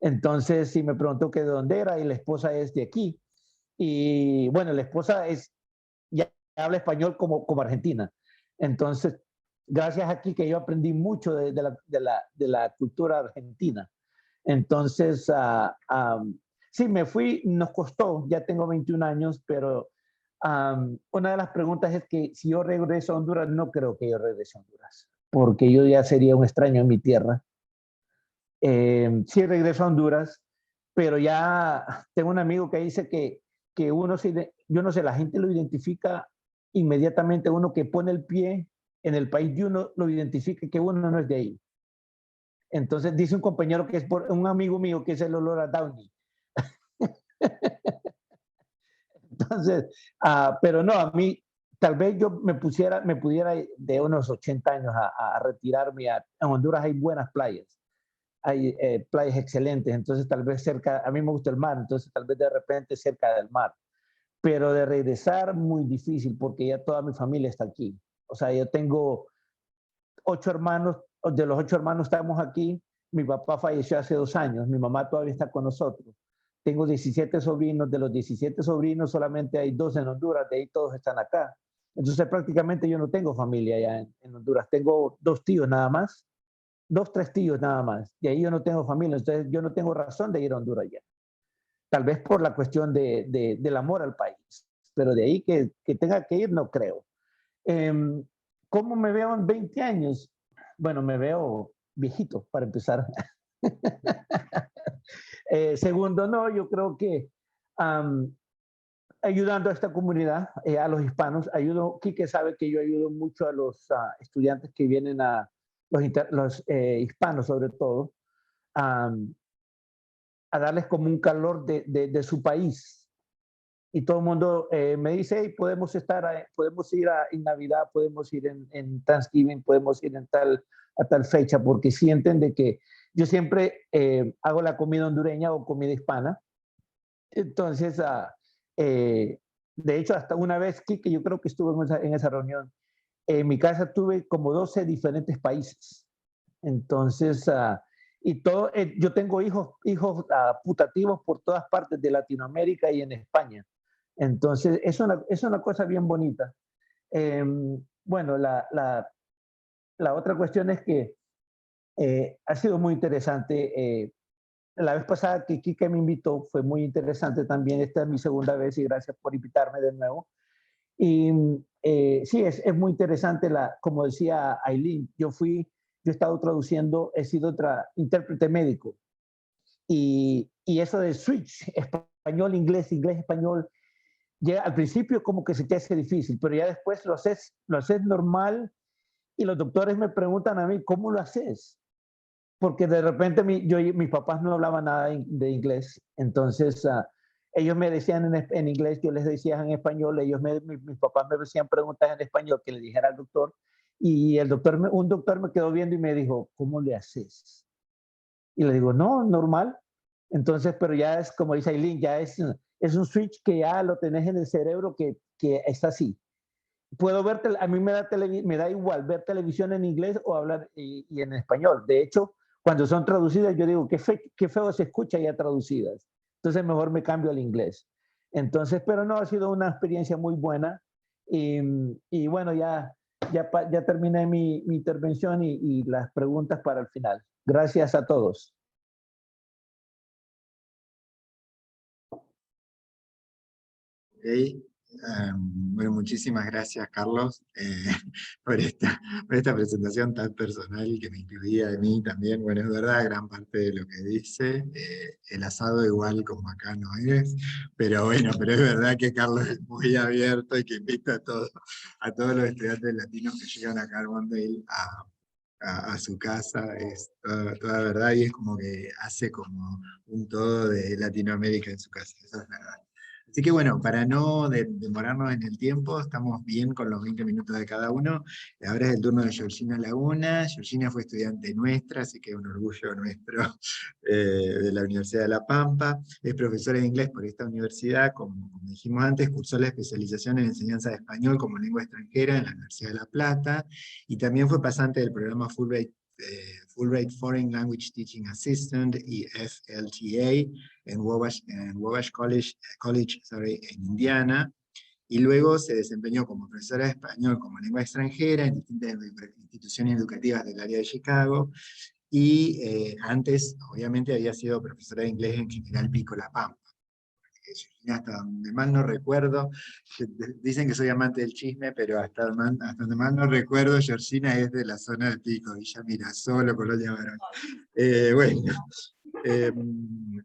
C: Entonces, sí me preguntó que de dónde era y la esposa es de aquí. Y bueno, la esposa ya habla español como argentina. Entonces, gracias aquí que yo aprendí mucho de la cultura argentina. Entonces, sí, me fui, nos costó, ya tengo 21 años, pero una de las preguntas es que si yo regreso a Honduras, no creo que yo regrese a Honduras, porque yo ya sería un extraño en mi tierra. Sí regreso a Honduras, pero ya tengo un amigo que dice que yo no sé, la gente lo identifica inmediatamente, uno que pone el pie en el país de uno, lo identifica que uno no es de ahí. Entonces dice un compañero que es un amigo mío que es el olor a Downey. Entonces, pero no, a mí tal vez yo me pudiera de unos 80 años a retirarme. En Honduras hay buenas playas, hay playas excelentes, entonces tal vez a mí me gusta el mar, entonces tal vez de repente cerca del mar. Pero de regresar muy difícil porque ya toda mi familia está aquí. O sea, yo tengo 8 hermanos, de los 8 hermanos estamos aquí. Mi papá falleció hace 2 años, mi mamá todavía está con nosotros. Tengo 17 sobrinos, de los 17 sobrinos solamente hay 2 en Honduras, de ahí todos están acá. Entonces prácticamente yo no tengo familia allá en Honduras, tengo 2 tíos nada más 2, 3 tíos nada más. Y ahí yo no tengo familia, entonces yo no tengo razón de ir a Honduras ya. Tal vez por la cuestión del amor al país, pero de ahí que tenga que ir no creo. ¿Cómo me veo en 20 años? Bueno, me veo viejito, para empezar. Segundo, no, yo creo que ayudando a esta comunidad, a los hispanos, Quique sabe que yo ayudo mucho a los estudiantes que vienen los hispanos sobre todo, a darles como un calor de su país. Y todo el mundo me dice, hey, podemos ir en Navidad, podemos ir en Thanksgiving, podemos ir a tal fecha, porque sienten de que yo siempre hago la comida hondureña o comida hispana. Entonces, de hecho, hasta una vez, Kike, yo creo que estuve en esa reunión, en mi casa tuve como 12 diferentes países. Entonces, yo tengo hijos putativos por todas partes de Latinoamérica y en España. Entonces, es una cosa bien bonita. Bueno, la otra cuestión es que ha sido muy interesante. La vez pasada que Kike me invitó fue muy interesante también. Esta es mi segunda vez y gracias por invitarme de nuevo. Y sí, es muy interesante, como decía Aileen, yo he estado traduciendo, he sido intérprete médico. Y eso de switch, español, inglés, inglés, español, ya al principio como que se te hace difícil, pero ya después lo haces normal y los doctores me preguntan a mí, ¿cómo lo haces? Porque de repente mis papás no hablaban nada de inglés, entonces ellos me decían en inglés, yo les decía en español, mis papás me hacían preguntas en español que le dijera al doctor, y un doctor me quedó viendo y me dijo, ¿cómo le haces? Y le digo, no, normal. Entonces, pero ya es como dice Aileen, ya es un switch que ya lo tenés en el cerebro que está así. Puedo ver, a mí me da igual ver televisión en inglés o hablar y en español. De hecho, cuando son traducidas, yo digo, qué feo se escucha ya traducidas. Entonces, mejor me cambio al inglés. Entonces, pero no, ha sido una experiencia muy buena. Y bueno, ya terminé mi intervención y las preguntas para el final. Gracias a todos.
A: Okay. Bueno, muchísimas gracias, Carlos, por esta presentación tan personal que me incluía de mí también. Bueno, es verdad, gran parte de lo que dice. El asado igual como acá no es, pero bueno, pero es verdad que Carlos es muy abierto y que invita a todos los estudiantes latinos que llegan a Carbondale a su casa, es toda verdad, y es como que hace como un todo de Latinoamérica en su casa, eso es verdad. Así que bueno, para no demorarnos en el tiempo, estamos bien con los 20 minutos de cada uno. Ahora es el turno de Georgina Laguna. Georgina fue estudiante nuestra, así que es un orgullo nuestro, de la Universidad de La Pampa. Es profesora de inglés por esta universidad, como dijimos antes, cursó la especialización en enseñanza de español como lengua extranjera en la Universidad de La Plata, y también fue pasante del programa Fulbright Foreign Language Teaching Assistant, EFLTA, en Wabash College en Indiana, y luego se desempeñó como profesora de español como lengua extranjera en distintas instituciones educativas del área de Chicago, y antes, obviamente, había sido profesora de inglés en General Pico, La Pampa. Hasta donde mal no recuerdo, dicen que soy amante del chisme, pero hasta donde mal no recuerdo, Georgina es de la zona de Pico, Villa Mirasol o Colonia Barón. Bueno,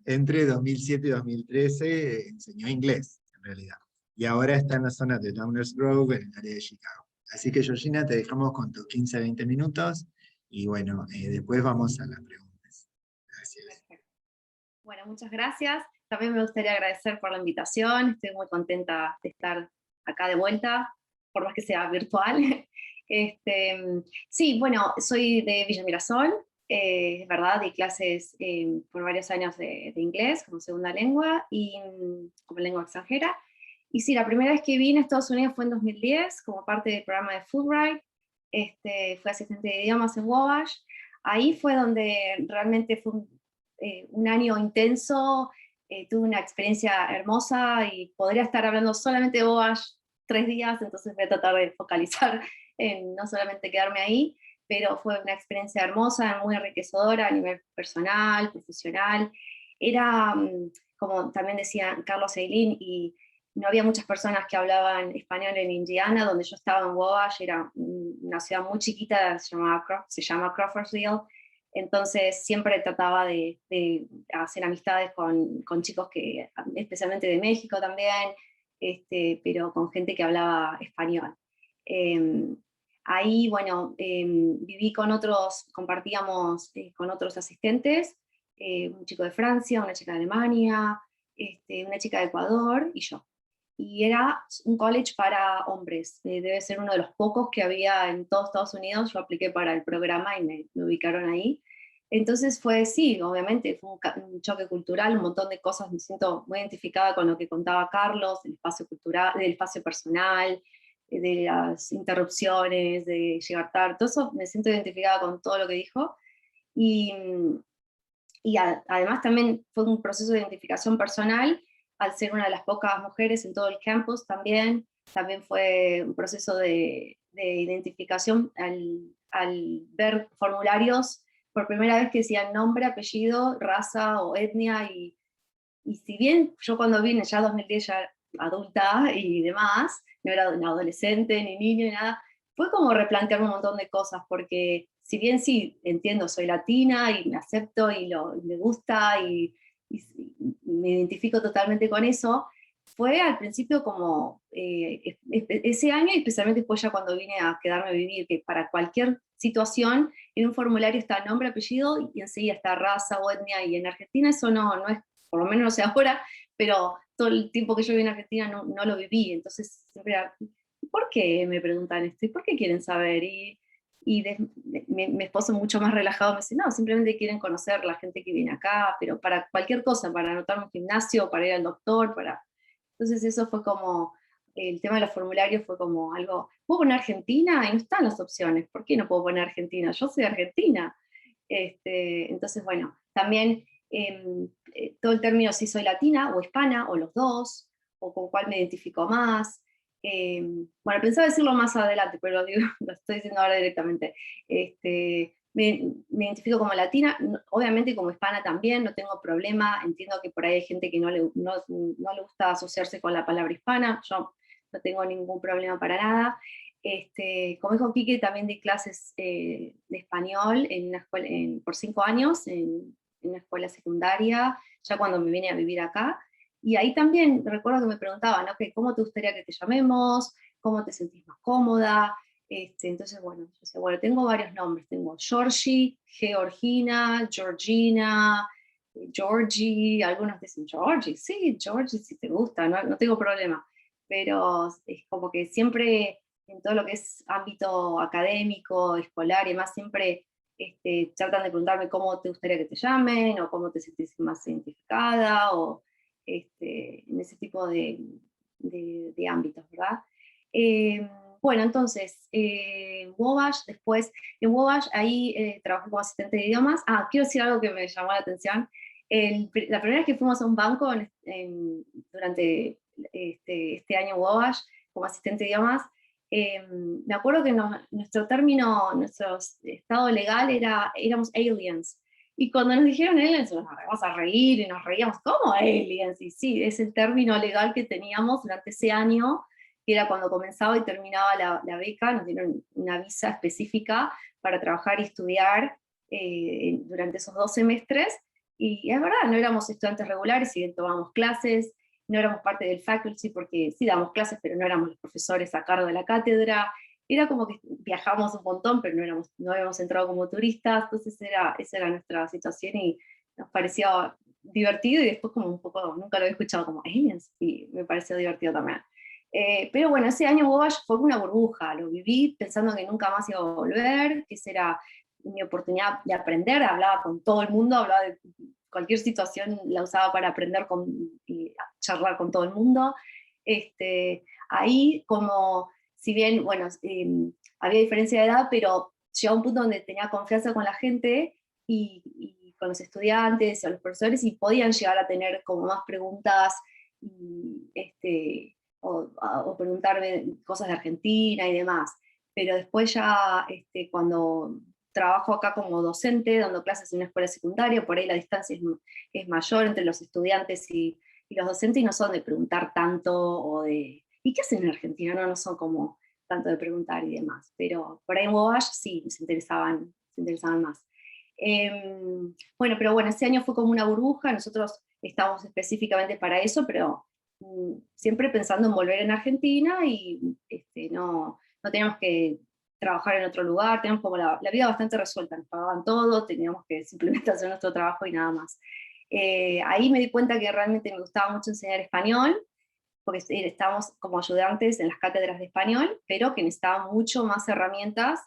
A: entre 2007 y 2013 enseñó inglés, en realidad. Y ahora está en la zona de Downers Grove, en el área de Chicago. Así que, Georgina, te dejamos con tus 15-20 minutos, y bueno, después vamos a las preguntas. Gracias.
D: Bueno, muchas gracias. También me gustaría agradecer por la invitación. Estoy muy contenta de estar acá de vuelta, por más que sea virtual. Sí, bueno, soy de Villa Mirasol, es verdad, di clases por varios años de inglés como segunda lengua y como lengua extranjera. Y sí, la primera vez que vine a Estados Unidos fue en 2010, como parte del programa de Fulbright. Fui asistente de idiomas en Wabash. Ahí fue donde realmente fue un año intenso, tuve una experiencia hermosa y podría estar hablando solamente de Wabash 3 días, entonces voy a tratar de focalizar en no solamente quedarme ahí, pero fue una experiencia hermosa, muy enriquecedora a nivel personal, profesional. Era, como también decía Carlos Eileen, y no había muchas personas que hablaban español en Indiana, donde yo estaba en Wabash, era una ciudad muy chiquita, se llama Crawfordsville, entonces siempre trataba de hacer amistades con chicos que, especialmente de México también, pero con gente que hablaba español. Ahí, bueno, viví con otros, compartíamos con otros asistentes, un chico de Francia, una chica de Alemania, una chica de Ecuador y yo. Y era un college para hombres, debe ser uno de los pocos que había en todos Estados Unidos. Yo apliqué para el programa y me ubicaron ahí. Entonces fue, sí, obviamente, fue un choque cultural, un montón de cosas, me siento muy identificada con lo que contaba Carlos, del espacio cultural, del espacio personal, de las interrupciones, de llegar tarde, todo eso me siento identificada con todo lo que dijo. Y, además también fue un proceso de identificación personal, al ser una de las pocas mujeres en todo el campus también fue un proceso de identificación al ver formularios por primera vez que decían nombre, apellido, raza o etnia, y si bien yo cuando vine ya 2010 ya adulta y demás, no era ni adolescente, ni niño, ni nada, fue como replantearme un montón de cosas, porque si bien sí, entiendo, soy latina y me acepto y me gusta y me identifico totalmente con eso, fue al principio como ese año, y especialmente después ya cuando vine a quedarme a vivir, que para cualquier situación en un formulario está nombre, apellido y enseguida está raza o etnia, y en Argentina eso no es, por lo menos no sé ahora, pero todo el tiempo que yo viví en Argentina no lo viví, entonces siempre era, ¿por qué me preguntan esto? ¿Y por qué quieren saber? Mi esposo mucho más relajado me dice, no, simplemente quieren conocer la gente que viene acá, pero para cualquier cosa, para anotar un gimnasio, para ir al doctor, Entonces eso fue como, el tema de los formularios fue como algo, ¿puedo poner Argentina? Y no están las opciones, ¿por qué no puedo poner Argentina? Yo soy argentina. Entonces, bueno, también todo el término si soy latina o hispana, o los dos, o con cuál me identifico más. Bueno, pensaba decirlo más adelante, pero lo estoy diciendo ahora directamente. Me identifico como latina, obviamente como hispana también, no tengo problema, entiendo que por ahí hay gente que no le gusta asociarse con la palabra hispana, yo no tengo ningún problema para nada. Como dijo Quique, también di clases de español en una escuela, por 5 años, en una escuela secundaria, ya cuando me vine a vivir acá. Y ahí también recuerdo que me preguntaban, ¿no? ¿Cómo te gustaría que te llamemos? ¿Cómo te sentís más cómoda? Entonces, bueno, yo decía, bueno, tengo varios nombres. Tengo Georgie, Georgina, Georgina, Georgie, algunos dicen Georgie, sí, Georgie, si te gusta, no tengo problema. Pero es como que siempre, en todo lo que es ámbito académico, escolar y más, siempre tratan de preguntarme cómo te gustaría que te llamen, o cómo te sentís más identificada, o en ese tipo de ámbitos, ¿verdad? Bueno, entonces, Wabash, después, en Wabash, ahí trabajé como asistente de idiomas. Quiero decir algo que me llamó la atención. La primera vez que fuimos a un banco durante este año Wabash, como asistente de idiomas, me acuerdo que nuestro término, nuestro estado legal éramos aliens. Y cuando nos dijeron aliens, nos vamos a reír y nos reíamos, ¿cómo aliens? Y sí, es el término legal que teníamos durante ese año, que era cuando comenzaba y terminaba la beca, nos dieron una visa específica para trabajar y estudiar durante esos 2 semestres, y es verdad, no éramos estudiantes regulares, y tomábamos clases, no éramos parte del faculty, porque sí damos clases, pero no éramos los profesores a cargo de la cátedra, era como que viajábamos un montón, pero no habíamos entrado como turistas, entonces esa era nuestra situación, y nos parecía divertido, y después como un poco, nunca lo había escuchado como aliens, y me pareció divertido también. Pero bueno, ese año Wabash fue una burbuja, lo viví pensando que nunca más iba a volver, que esa era mi oportunidad de aprender, hablaba con todo el mundo, hablaba de cualquier situación, la usaba para aprender y charlar con todo el mundo. Ahí como, si bien, bueno, había diferencia de edad, pero llegaba un punto donde tenía confianza con la gente y con los estudiantes y a los profesores, y podían llegar a tener como más preguntas, y o preguntarme cosas de Argentina y demás. pero después ya cuando trabajo acá como docente, dando clases en una escuela secundaria, por ahí la distancia es mayor entre los estudiantes y los docentes, y no son de preguntar tanto, o de, ¿y qué hacen en Argentina? No, no son como tanto de preguntar y demás, pero por ahí en Wabash sí se interesaban más. Bueno, pero bueno, ese año fue como una burbuja, nosotros estábamos específicamente para eso, pero siempre pensando en volver en Argentina, y no teníamos que trabajar en otro lugar, teníamos como la vida bastante resuelta, nos pagaban todo, teníamos que simplemente hacer nuestro trabajo y nada más. Ahí me di cuenta que realmente me gustaba mucho enseñar español, porque estábamos como ayudantes en las cátedras de español, pero que necesitaba mucho más herramientas.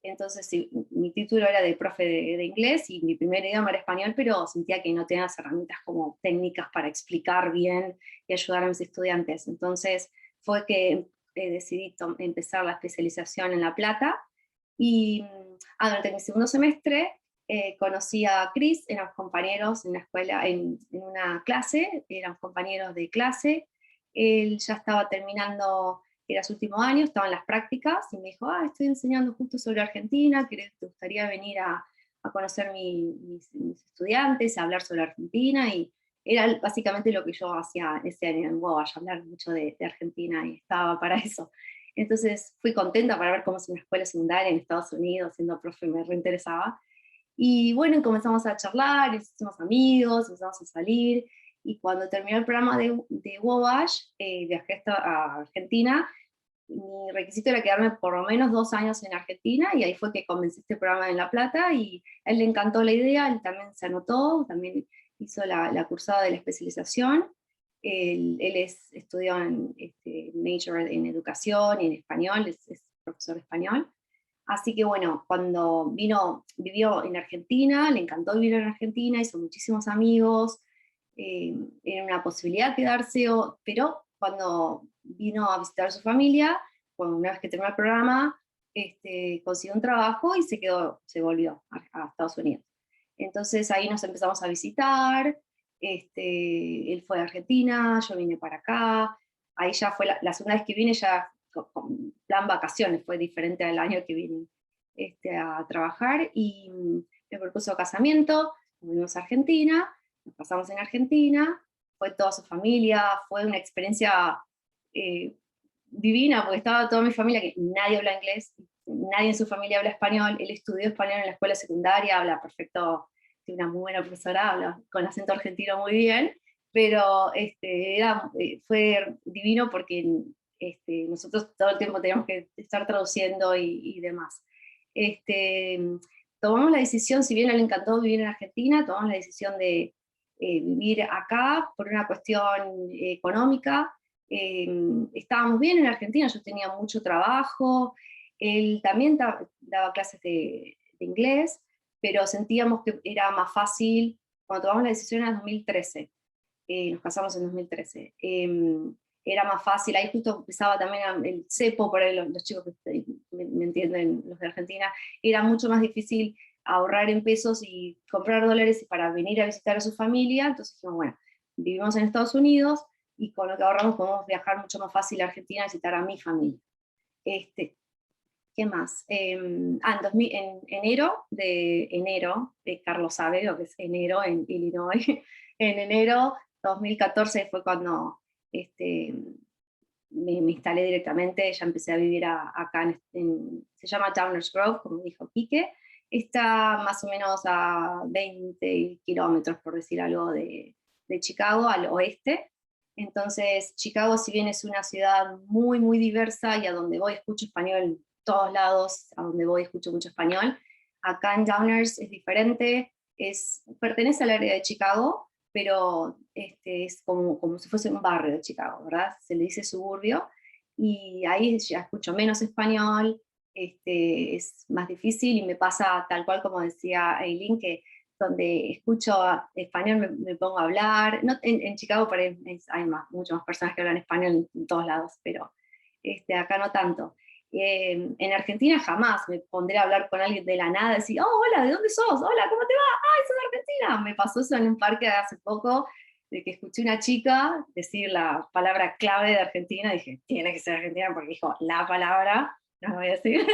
D: Entonces, sí, mi título era de profe de inglés y mi primer idioma era español, pero sentía que no tenía las herramientas como técnicas para explicar bien y ayudar a mis estudiantes. Entonces fue que decidí empezar la especialización en La Plata, y durante mi segundo semestre conocí a Chris, éramos compañeros en la escuela, en una clase, éramos compañeros de clase. Él ya estaba terminando, era su último año, estaba en las prácticas, y me dijo, estoy enseñando justo sobre Argentina, ¿te gustaría venir a conocer mis estudiantes, a hablar sobre Argentina? Y era básicamente lo que yo hacía ese año en Wabash, hablar mucho de Argentina, y estaba para eso. Entonces fui contenta para ver cómo es una escuela secundaria en Estados Unidos, siendo profe me reinteresaba. Y bueno, comenzamos a charlar, hicimos amigos, empezamos a salir, y cuando terminó el programa de Wabash, viajé a Argentina. Mi requisito era quedarme por lo menos 2 años en Argentina, y ahí fue que comencé este programa en La Plata, y a él le encantó la idea, él también se anotó, también hizo la cursada de la especialización. Él estudió en major en educación y en español, es profesor de español. Así que bueno, cuando vivió en Argentina, le encantó vivir en Argentina, hizo muchísimos amigos, era una posibilidad quedarse, pero cuando vino a visitar a su familia, una vez que terminó el programa, consiguió un trabajo y se volvió a Estados Unidos. Entonces ahí nos empezamos a visitar, él fue a Argentina, yo vine para acá, ahí ya fue la segunda vez que vine, ya con plan vacaciones, fue diferente al año que vine a trabajar, y me propuso casamiento, volvimos a Argentina, nos casamos en Argentina, fue toda su familia, fue una experiencia divina, porque estaba toda mi familia, que nadie habla inglés, nadie en su familia habla español, él estudió español en la escuela secundaria, habla perfecto, tiene una muy buena profesora, habla con acento argentino muy bien, pero fue divino porque nosotros todo el tiempo teníamos que estar traduciendo y demás. Tomamos la decisión, si bien a él le encantó vivir en Argentina, tomamos la decisión de vivir acá por una cuestión económica. Estábamos bien en Argentina, yo tenía mucho trabajo, él también daba clases de inglés, pero sentíamos que era más fácil, cuando tomamos la decisión en 2013, nos casamos en 2013, era más fácil, ahí justo empezaba también el cepo, por ahí los chicos que me entienden, los de Argentina, era mucho más difícil ahorrar en pesos y comprar dólares para venir a visitar a su familia. Entonces dijimos, bueno, vivimos en Estados Unidos, y con lo que ahorramos podemos viajar mucho más fácil a Argentina a visitar a mi familia. ¿Qué más? En enero, Carlos sabe lo que es enero en Illinois, en enero 2014 fue cuando me instalé directamente, ya empecé a vivir acá, se llama Downers Grove, como dijo Quique, está más o menos a 20 kilómetros, por decir algo, de Chicago, al oeste. Entonces, Chicago, si bien es una ciudad muy, muy diversa, y a donde voy escucho español en todos lados, a donde voy escucho mucho español, acá en Downers es diferente, pertenece al área de Chicago, pero es como si fuese un barrio de Chicago, ¿verdad? Se le dice suburbio, y ahí ya escucho menos español, es más difícil, y me pasa tal cual como decía Eileen, que donde escucho español me pongo a hablar. No, en Chicago por ahí hay muchas más personas que hablan español en todos lados, pero acá no tanto. En Argentina jamás me pondré a hablar con alguien de la nada, decir, oh, hola, ¿de dónde sos? Hola, ¿cómo te va? ¡Ay, sos de Argentina! Me pasó eso en un parque hace poco, de que escuché una chica decir la palabra clave de Argentina, dije, tiene que ser Argentina, porque dijo la palabra, no lo voy a decir.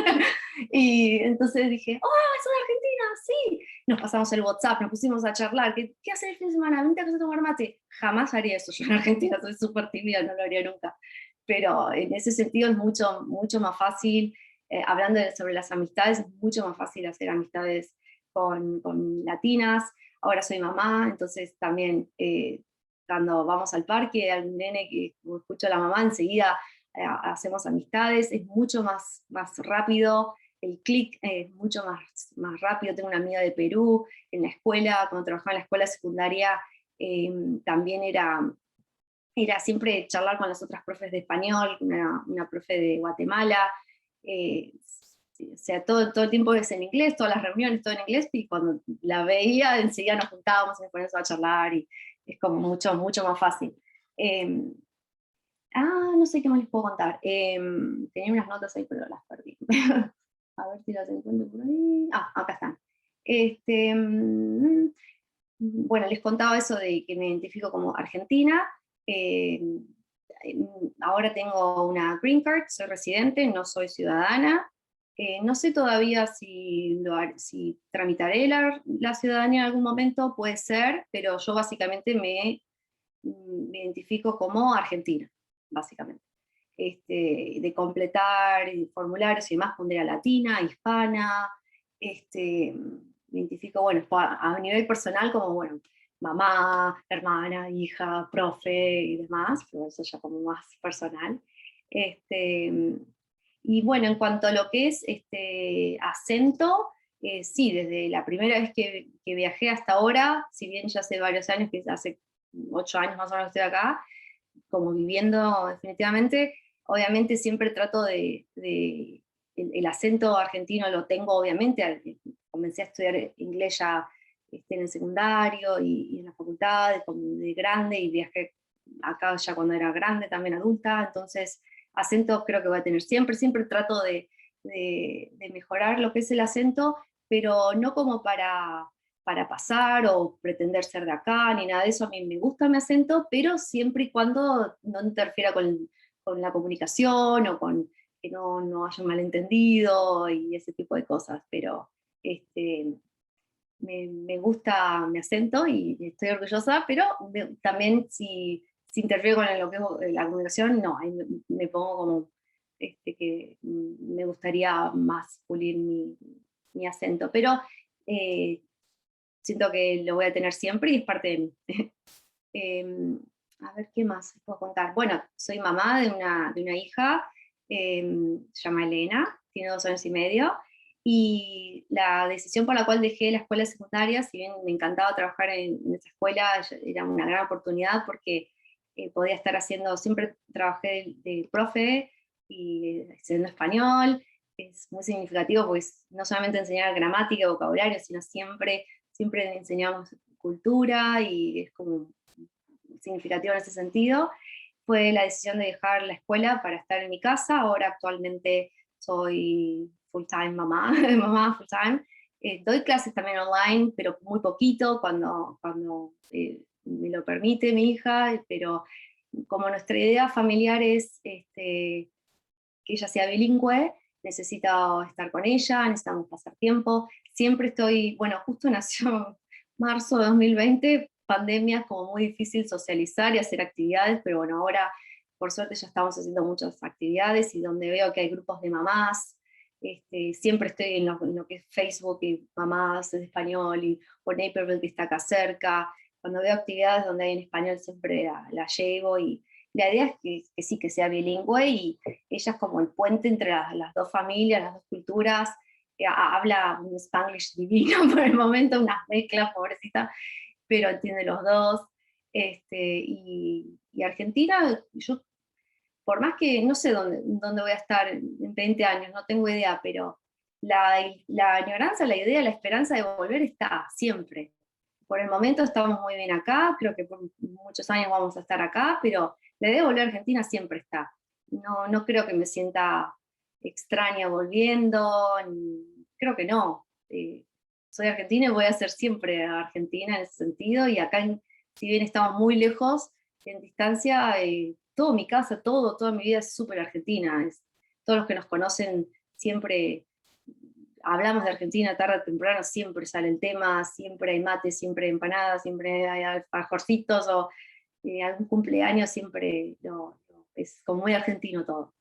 D: Y entonces dije, ¡oh, sos de Argentina! Sí. Nos pasamos el WhatsApp, nos pusimos a charlar. ¿Qué haces el fin de semana? Vente a casa a tomar mate. Jamás haría eso yo en Argentina, soy súper tímida, no lo haría nunca. Pero en ese sentido es mucho, mucho más fácil, hablando sobre las amistades, es mucho más fácil hacer amistades con latinas. Ahora soy mamá, entonces también cuando vamos al parque, al nene que escucho a la mamá, enseguida hacemos amistades, es mucho más rápido, el clic es mucho más rápido. Tengo una amiga de Perú, en la escuela, cuando trabajaba en la escuela secundaria, también era siempre charlar con las otras profes de español, una profe de Guatemala, o sea, todo el tiempo es en inglés, todas las reuniones, todo en inglés, y cuando la veía, enseguida nos juntábamos y nos poníamos a charlar, y es como mucho, mucho más fácil. No sé qué más les puedo contar. Tenía unas notas ahí, pero las perdí. A ver si las encuentro por ahí. Acá están. Bueno, les contaba eso de que me identifico como argentina. Ahora tengo una green card, soy residente, no soy ciudadana. No sé todavía si tramitaré la ciudadanía en algún momento, puede ser, pero yo básicamente me identifico como argentina, básicamente. De completar formularios y demás, pondría latina, hispana, me identifico, bueno, a nivel personal como, bueno, mamá, hermana, hija, profe y demás, pero eso ya como más personal. Y bueno, en cuanto a lo que es acento, sí, desde la primera vez que viajé hasta ahora, si bien ya hace varios años, que hace 8 años más o menos estoy acá, como viviendo definitivamente, obviamente siempre trato el acento argentino lo tengo obviamente, comencé a estudiar inglés ya en el secundario y en la facultad, de grande, y viajé acá ya cuando era grande, también adulta, entonces acento creo que voy a tener siempre trato de mejorar lo que es el acento, pero no como para pasar o pretender ser de acá, ni nada de eso. A mí me gusta mi acento, pero siempre y cuando no interfiera con la comunicación o con que no haya un malentendido y ese tipo de cosas. Pero me gusta mi acento y estoy orgullosa, pero también si interfiero con lo que es la comunicación, no, ahí me pongo como que me gustaría más pulir mi acento. Pero siento que lo voy a tener siempre y es parte de mí. A ver, ¿qué más puedo contar? Bueno, soy mamá de una hija, se llama Elena, tiene 2 años y medio, y la decisión por la cual dejé la escuela secundaria, si bien me encantaba trabajar en esa escuela, era una gran oportunidad porque podía estar haciendo, siempre trabajé de profe y enseñando español. Es muy significativo, pues no solamente enseñar gramática, vocabulario, sino siempre enseñamos cultura, y es como significativo en ese sentido. Fue la decisión de dejar la escuela para estar en mi casa. Ahora actualmente soy full-time mamá, mamá full-time. Doy clases también online, pero muy poquito, cuando me lo permite mi hija, pero como nuestra idea familiar es que ella sea bilingüe, necesito estar con ella, necesitamos pasar tiempo. Siempre estoy, bueno, justo nació marzo de 2020, pandemia, es como muy difícil socializar y hacer actividades, pero bueno, ahora por suerte ya estamos haciendo muchas actividades, y donde veo que hay grupos de mamás, siempre estoy en lo que es Facebook y mamás de español, o Naperville que está acá cerca. Cuando veo actividades donde hay en español siempre la llevo, y la idea es que sí, que sea bilingüe, y ella es como el puente entre las dos familias, las dos culturas. Habla un Spanglish divino por el momento, unas mezclas, pobrecita, pero entiende los dos. Y Argentina, yo, por más que no sé dónde voy a estar en 20 años, no tengo idea, pero la añoranza, la idea, la esperanza de volver está siempre. Por el momento estamos muy bien acá, creo que por muchos años vamos a estar acá, pero la idea de volver a Argentina siempre está. No creo que me sienta extraña volviendo, creo que no. Soy argentina y voy a ser siempre argentina en ese sentido, y acá, si bien estamos muy lejos, en distancia, toda mi casa, toda mi vida es súper argentina. todos los que nos conocen siempre hablamos de Argentina, tarde o temprano siempre sale el tema, siempre hay mate, siempre hay empanadas, siempre hay alfajorcitos o algún cumpleaños, siempre es como muy argentino todo.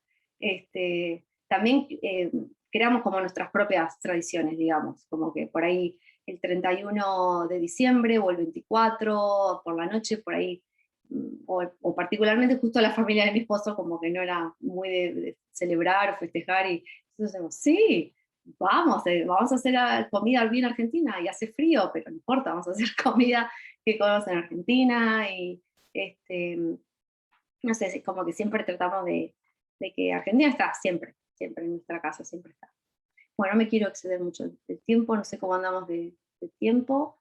D: También creamos como nuestras propias tradiciones, digamos, como que por ahí el 31 de diciembre o el 24 por la noche, por ahí, o particularmente justo la familia de mi esposo como que no era muy de celebrar o festejar, y entonces decimos, sí, vamos a hacer comida bien argentina, y hace frío, pero no importa, vamos a hacer comida que comemos en Argentina, y no sé, como que siempre tratamos de que Argentina está siempre en nuestra casa, siempre está. Bueno, no me quiero exceder mucho del tiempo, no sé cómo andamos de tiempo.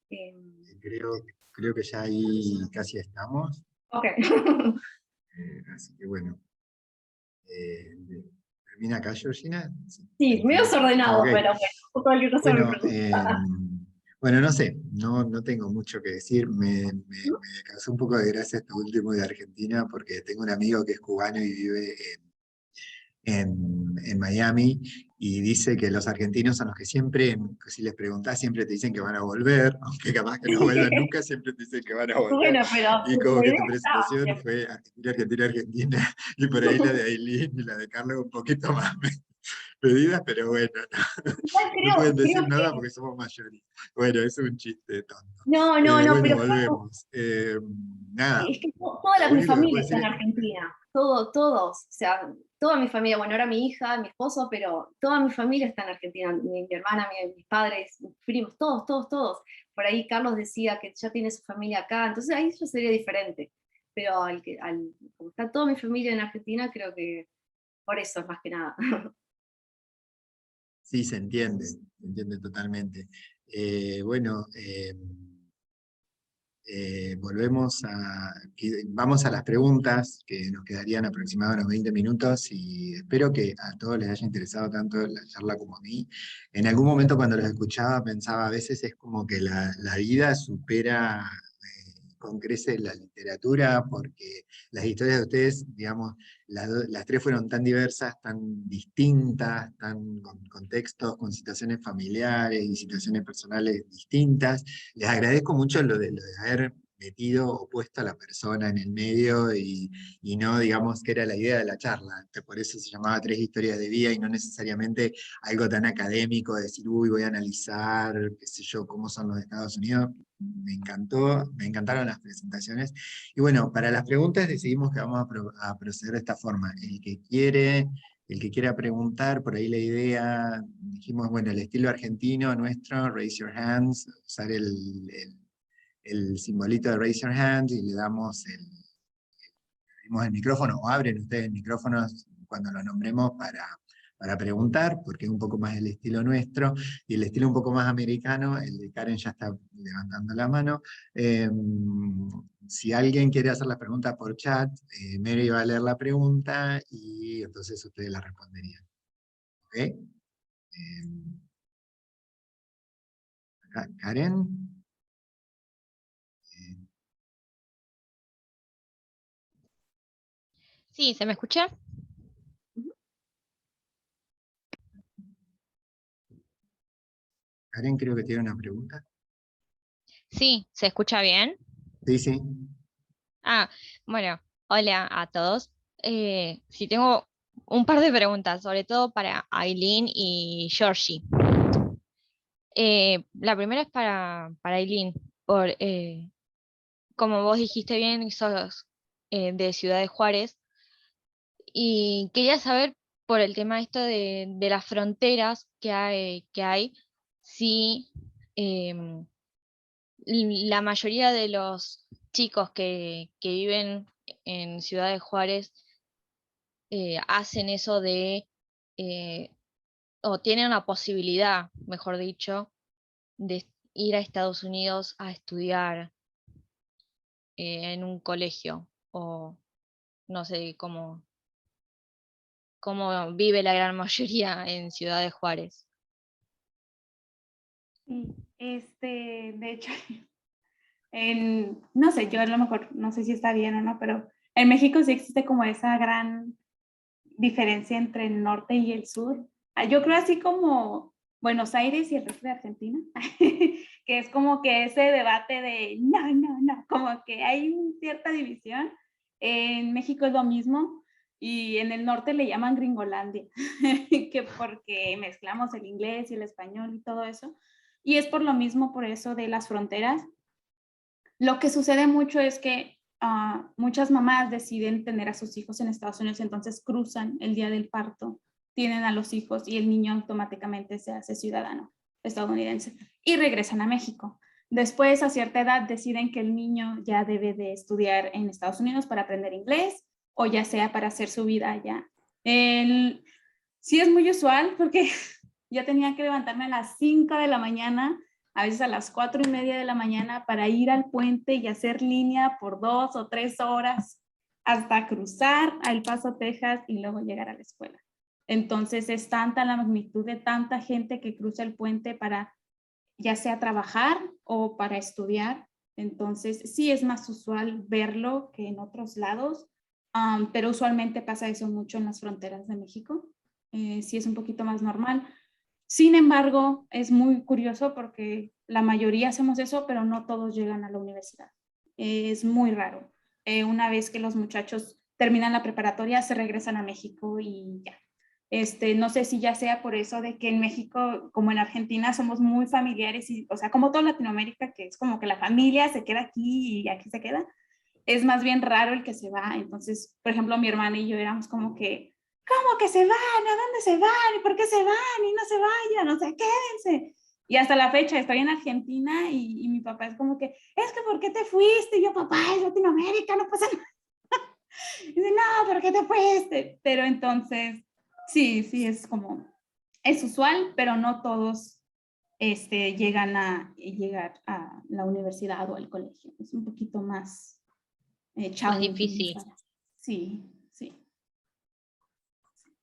A: Creo que ya ahí casi estamos.
D: Ok.
A: Así que bueno. ¿Termina acá, Georgina?
D: Sí, medio desordenado,
A: Ok.
D: pero bueno, cualquier cosa me
A: Bueno,
D: pregunta.
A: bueno, no sé, no tengo mucho que decir. Me causó un poco de gracia esto último de Argentina, porque tengo un amigo que es cubano y vive en Miami, y dice que los argentinos son los que siempre, si les preguntás, siempre te dicen que van a volver, aunque capaz que no vuelvan nunca, siempre te dicen que van a volver.
D: Bueno, pero
A: Y como
D: la
A: que
D: idea
A: tu
D: está
A: presentación
D: siempre.
A: fue Argentina, Argentina, Argentina, y por ahí la de Aileen y la de Carlos un poquito más medidas, pero bueno,
D: Igual
A: no pueden
D: creo
A: decir nada
D: que
A: porque somos mayoría. Bueno, es un chiste tonto.
D: no,
A: Bueno,
D: pero
A: volvemos. Nada,
D: es que toda
A: lo
D: mi
A: único que puedo
D: familia está
A: decir
D: en
A: es
D: Argentina, todos, o sea, toda mi familia, bueno, ahora mi hija, mi esposo, pero toda mi familia está en Argentina, mi hermana, mis padres, mis primos, todos. Por ahí Carlos decía que ya tiene su familia acá, entonces ahí eso sería diferente, pero como está toda mi familia en Argentina, creo que por eso es más que nada.
A: sí, se entiende totalmente. Bueno, vamos a las preguntas, que nos quedarían aproximadamente unos 20 minutos, y espero que a todos les haya interesado tanto la charla como a mí. En algún momento cuando los escuchaba pensaba, a veces es como que la vida supera con creces la literatura, porque las historias de ustedes, digamos, las tres fueron tan diversas, tan distintas, con contextos, con situaciones familiares y situaciones personales distintas. Les agradezco mucho lo de haber metido o puesto a la persona en el medio, y no, digamos, que era la idea de la charla. Por eso se llamaba Tres historias de vida y no necesariamente algo tan académico de decir, uy, voy a analizar, qué sé yo, cómo son los Estados Unidos. Me encantó, me encantaron las presentaciones. Y bueno, para las preguntas decidimos que vamos a proceder de esta forma. El que quiera preguntar, por ahí la idea, dijimos, bueno, el estilo argentino nuestro, raise your hands, usar el simbolito de raise your hand, y le damos el micrófono, o abren ustedes el micrófono cuando lo nombremos para preguntar, porque es un poco más el estilo nuestro, y el estilo un poco más americano, el de Karen ya está levantando la mano. Si alguien quiere hacer la pregunta por chat, Mary va a leer la pregunta, y entonces ustedes la responderían. ¿Ok? Acá, Karen.
E: Sí, ¿se me escucha?
A: Karen creo que tiene una pregunta.
E: Sí, ¿se escucha bien?
A: Sí, sí.
E: Ah, bueno, hola a todos. Sí, tengo un par de preguntas, sobre todo para Aileen y Georgie. La primera es para Aileen. Como vos dijiste bien, sos de Ciudad de Juárez, y quería saber por el tema esto de las fronteras que hay, si em, la mayoría de los chicos que viven en Ciudad de Juárez hacen eso eh, o tienen la posibilidad, mejor dicho, de ir a Estados Unidos a estudiar en un colegio, o no sé cómo vive la gran mayoría en Ciudad de Juárez.
B: Sí, de hecho, no sé, yo a lo mejor, no sé si está bien o no, pero en México sí existe como esa gran diferencia entre el norte y el sur. Yo creo así como Buenos Aires y el resto de Argentina, que es como que ese debate de no, como que hay cierta división. En México es lo mismo y en el norte le llaman Gringolandia, que porque mezclamos el inglés y el español y todo eso. Y es por lo mismo, por eso de las fronteras. Lo que sucede mucho es que muchas mamás deciden tener a sus hijos en Estados Unidos, entonces cruzan el día del parto, tienen a los hijos y el niño automáticamente se hace ciudadano estadounidense y regresan a México. Después, a cierta edad, deciden que el niño ya debe de estudiar en Estados Unidos para aprender inglés o ya sea para hacer su vida allá. Sí es muy usual porque ya tenía que levantarme a las 5 de la mañana, a veces a las 4:30 de la mañana para ir al puente y hacer línea por 2 o 3 horas hasta cruzar a El Paso, Texas y luego llegar a la escuela. Entonces es tanta la magnitud de tanta gente que cruza el puente para ya sea trabajar o para estudiar. Entonces sí es más usual verlo que en otros lados, pero usualmente pasa eso mucho en las fronteras de México. Sí es un poquito más normal. Sin embargo, es muy curioso porque la mayoría hacemos eso, pero no todos llegan a la universidad. Es muy raro. Una vez que los muchachos terminan la preparatoria, se regresan a México y ya. No sé si ya sea por eso de que en México, como en Argentina, somos muy familiares, y, o sea, como toda Latinoamérica, que es como que la familia se queda aquí y aquí se queda, es más bien raro el que se va. Entonces, por ejemplo, mi hermana y yo éramos como que, ¿cómo que se van? ¿A dónde se van? ¿Y por qué se van? Y no se vayan, o sea, quédense. Y hasta la fecha estoy en Argentina y mi papá es como que, es que ¿por qué te fuiste? Y yo, papá, es Latinoamérica, no pasa nada. Y dice, no, ¿por qué te fuiste? Pero entonces, sí, es como, es usual, pero no todos llegan a llegar a la universidad o al colegio. Es un poquito más
E: Más
B: challenging.
E: difícil.
B: Sí.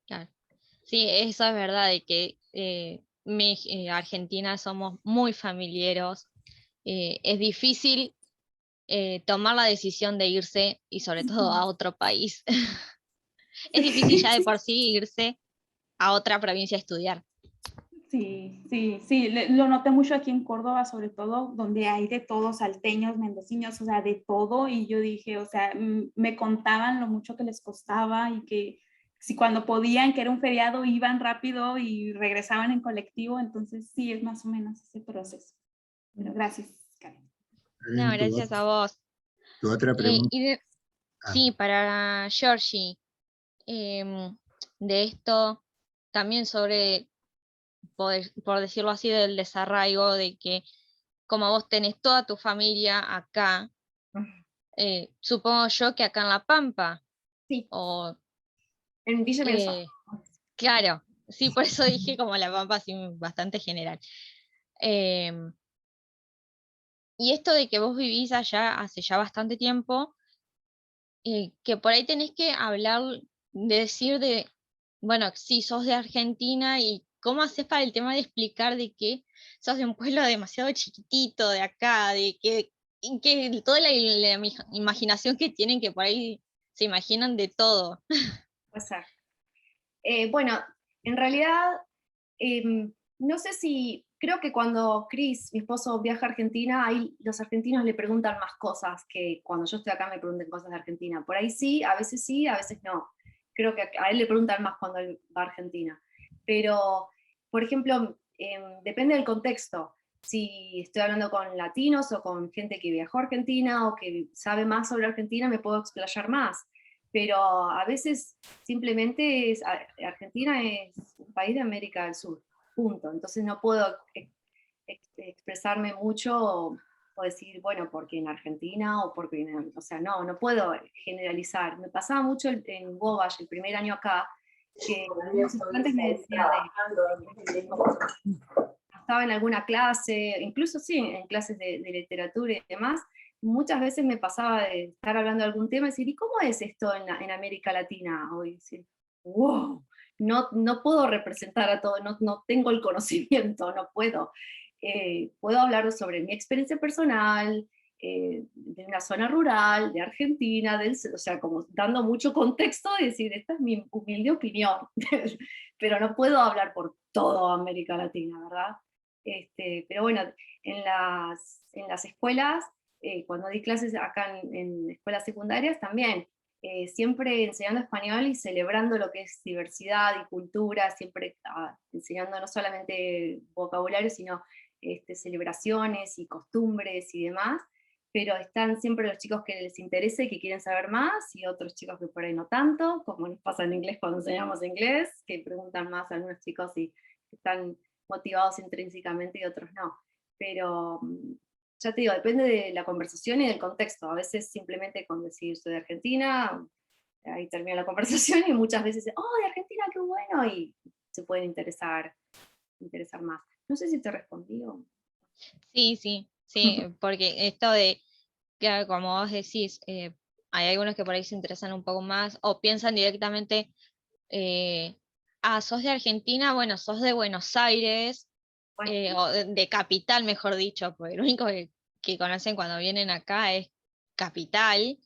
E: Claro. Sí, eso es verdad, de que Argentina somos muy familiares. Es difícil tomar la decisión de irse y sobre todo a otro país. Es difícil ya de por sí irse a otra provincia a estudiar.
B: Sí, lo noté mucho aquí en Córdoba, sobre todo, donde hay de todos, salteños, mendocinos, o sea, de todo, y yo dije, o sea, me contaban lo mucho que les costaba y que si cuando podían, que era un feriado, iban rápido y regresaban en colectivo, entonces sí, es más o menos ese proceso. Bueno, gracias, Karen.
E: No, gracias a vos.
A: Tu otra pregunta. Ah,
E: Sí, para Georgie, de esto, también sobre, por decirlo así, del desarraigo, de que como vos tenés toda tu familia acá, supongo yo que acá en La Pampa,
D: Sí,
E: o
D: en Villa Mirazá.
E: claro, sí, por eso dije como La Pampa, así bastante general. Y esto de que vos vivís allá hace ya bastante tiempo, que por ahí tenés que hablar, decir de, bueno, sí, sos de Argentina y cómo haces para el tema de explicar de que sos de un pueblo demasiado chiquitito de acá, de que, y que toda la imaginación que tienen, que por ahí se imaginan de todo.
D: Puede ser. Bueno, en realidad, no sé si, creo que cuando Chris, mi esposo, viaja a Argentina, ahí los argentinos le preguntan más cosas que cuando yo estoy acá me pregunten cosas de Argentina. Por ahí sí, a veces no. Creo que a él le preguntan más cuando él va a Argentina. Pero, por ejemplo, depende del contexto. Si estoy hablando con latinos o con gente que viajó a Argentina o que sabe más sobre Argentina, me puedo explayar más. Pero a veces simplemente Argentina es un país de América del Sur, punto. Entonces no puedo expresarme mucho o decir, bueno, porque en Argentina o porque, o sea, no puedo generalizar. Me pasaba mucho en Wabash, el primer año acá, que algunos estudiantes me decían, estaba en alguna clase, incluso sí, en clases de literatura y demás, muchas veces me pasaba de estar hablando de algún tema y decir, ¿y cómo es esto en América Latina hoy? Decir, wow, no puedo representar a todo, no tengo el conocimiento, no puedo. Puedo hablar sobre mi experiencia personal, de una zona rural, de Argentina, o sea, como dando mucho contexto y decir, esta es mi humilde opinión, pero no puedo hablar por toda América Latina, ¿verdad? Pero bueno, en las escuelas, cuando di clases acá en escuelas secundarias también, siempre enseñando español y celebrando lo que es diversidad y cultura, siempre enseñando no solamente vocabulario, sino celebraciones y costumbres y demás, pero están siempre los chicos que les interesa y que quieren saber más, y otros chicos que por ahí no tanto, como nos pasa en inglés cuando enseñamos inglés, que preguntan más a algunos chicos si están motivados intrínsecamente y otros no. Pero ya te digo, depende de la conversación y del contexto. A veces simplemente con decir soy de Argentina, ahí termina la conversación, y muchas veces, oh, de Argentina, qué bueno, y se pueden interesar más. No sé si te respondí o...
E: Sí, porque esto de, claro, como vos decís, hay algunos que por ahí se interesan un poco más o piensan directamente, sos de Argentina, bueno, sos de Buenos Aires,
D: Bueno,
E: o de Capital, mejor dicho, porque lo único que conocen cuando vienen acá es Capital,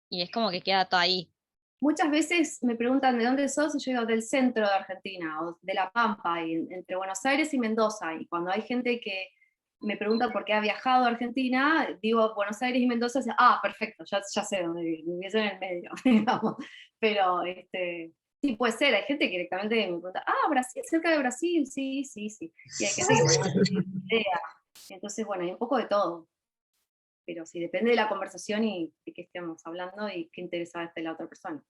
E: y es como que queda todo ahí.
D: muchas veces me preguntan de dónde sos, y yo digo del centro de Argentina, o de La Pampa, y entre Buenos Aires y Mendoza, y cuando hay gente que me pregunta por qué ha viajado a Argentina, digo Buenos Aires y Mendoza, y perfecto, ya sé dónde viví en el medio, digamos. Pero sí, puede ser, hay gente que directamente me pregunta, Brasil, cerca de Brasil, sí, y hay gente que no tiene idea. Entonces, bueno, hay un poco de todo. Pero sí, depende de la conversación y de qué estemos hablando y qué interesada esté la otra persona.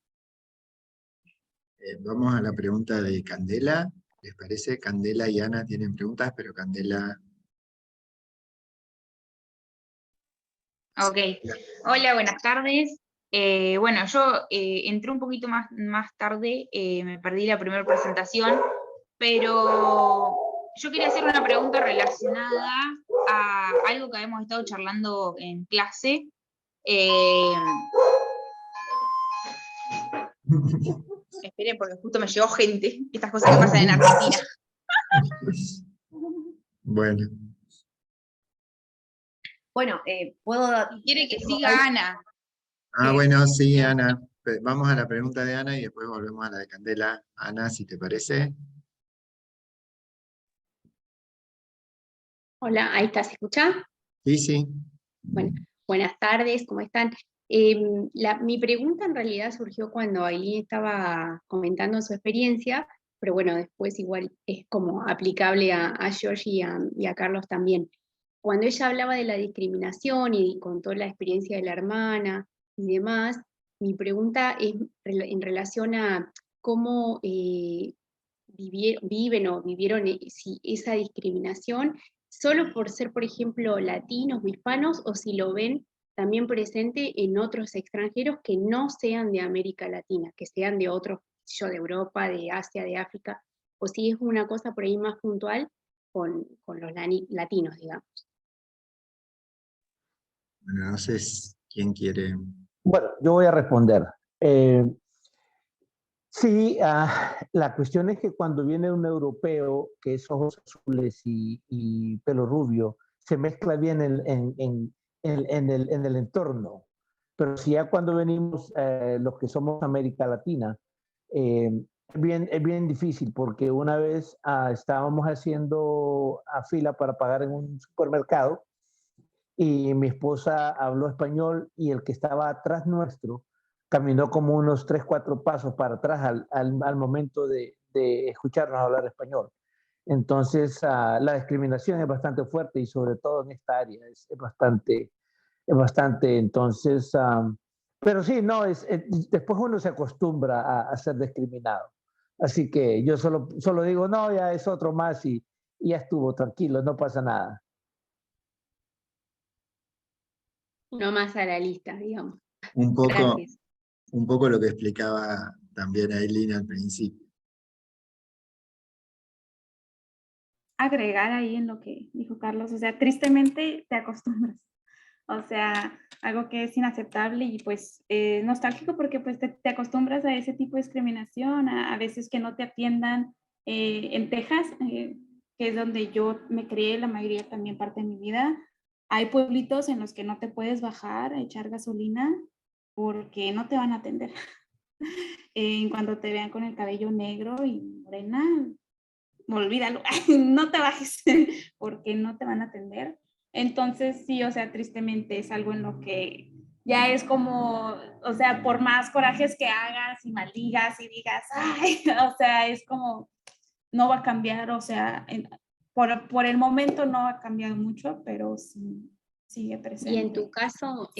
A: Vamos a la pregunta de Candela. ¿Les parece? Candela y Ana tienen preguntas, pero Candela...
F: Ok, hola, buenas tardes. Bueno, yo entré un poquito más tarde, me perdí la primera presentación, pero yo quería hacer una pregunta relacionada a algo que habíamos estado charlando en clase. Esperen, porque justo me llegó gente, estas cosas que pasan en Argentina.
A: Bueno.
D: Bueno, puedo...
F: Si quiere que siga Ana.
A: Bueno, sí, Ana. Vamos a la pregunta de Ana y después volvemos a la de Candela. Ana, si te parece.
G: Hola, ahí está, ¿se escucha?
A: Sí.
G: Bueno, buenas tardes, ¿cómo están? Mi pregunta en realidad surgió cuando Aileen estaba comentando su experiencia, pero bueno, después igual es como aplicable a George y a Carlos también. Cuando ella hablaba de la discriminación y contó la experiencia de la hermana y demás, mi pregunta es en relación a cómo viven o vivieron esa discriminación solo por ser, por ejemplo, latinos o hispanos, o si lo ven también presente en otros extranjeros que no sean de América Latina, que sean de otros, de Europa, de Asia, de África, o si es una cosa por ahí más puntual con los latinos, digamos.
A: Bueno, no sé quién quiere.
C: Bueno, yo voy a responder. Sí, la cuestión es que cuando viene un europeo que es ojos azules y pelo rubio, se mezcla bien en el entorno. Pero si ya cuando venimos los que somos América Latina, es bien difícil porque una vez estábamos haciendo fila para pagar en un supermercado y mi esposa habló español y el que estaba atrás nuestro caminó como unos 3, 4 pasos para atrás al momento de escucharnos hablar español. Entonces, la discriminación es bastante fuerte y sobre todo en esta área es bastante, entonces, pero sí, no, después uno se acostumbra a ser discriminado. Así que yo solo digo, no, ya es otro más y ya estuvo, tranquilo, no pasa nada.
G: No más a la lista, digamos.
A: Un poco,
G: Gracias.
A: un poco lo que explicaba también Aileen al principio.
B: Agregar ahí en lo que dijo Carlos, o sea, tristemente te acostumbras. O sea, algo que es inaceptable y pues nostálgico porque pues te acostumbras a ese tipo de discriminación, a veces que no te atiendan en Texas, que es donde yo me crié la mayoría también parte de mi vida. hay pueblitos en los que no te puedes bajar a echar gasolina porque no te van a atender. En cuando te vean con el cabello negro y morena, olvídalo, no te bajes porque no te van a atender. Entonces, sí, o sea, tristemente es algo en lo que ya es como, o sea, por más corajes que hagas y maldigas y digas, ay, o sea, es como, no va a cambiar, o sea, por el momento no ha cambiado mucho, pero sí sigue presente.
G: Y en tu caso,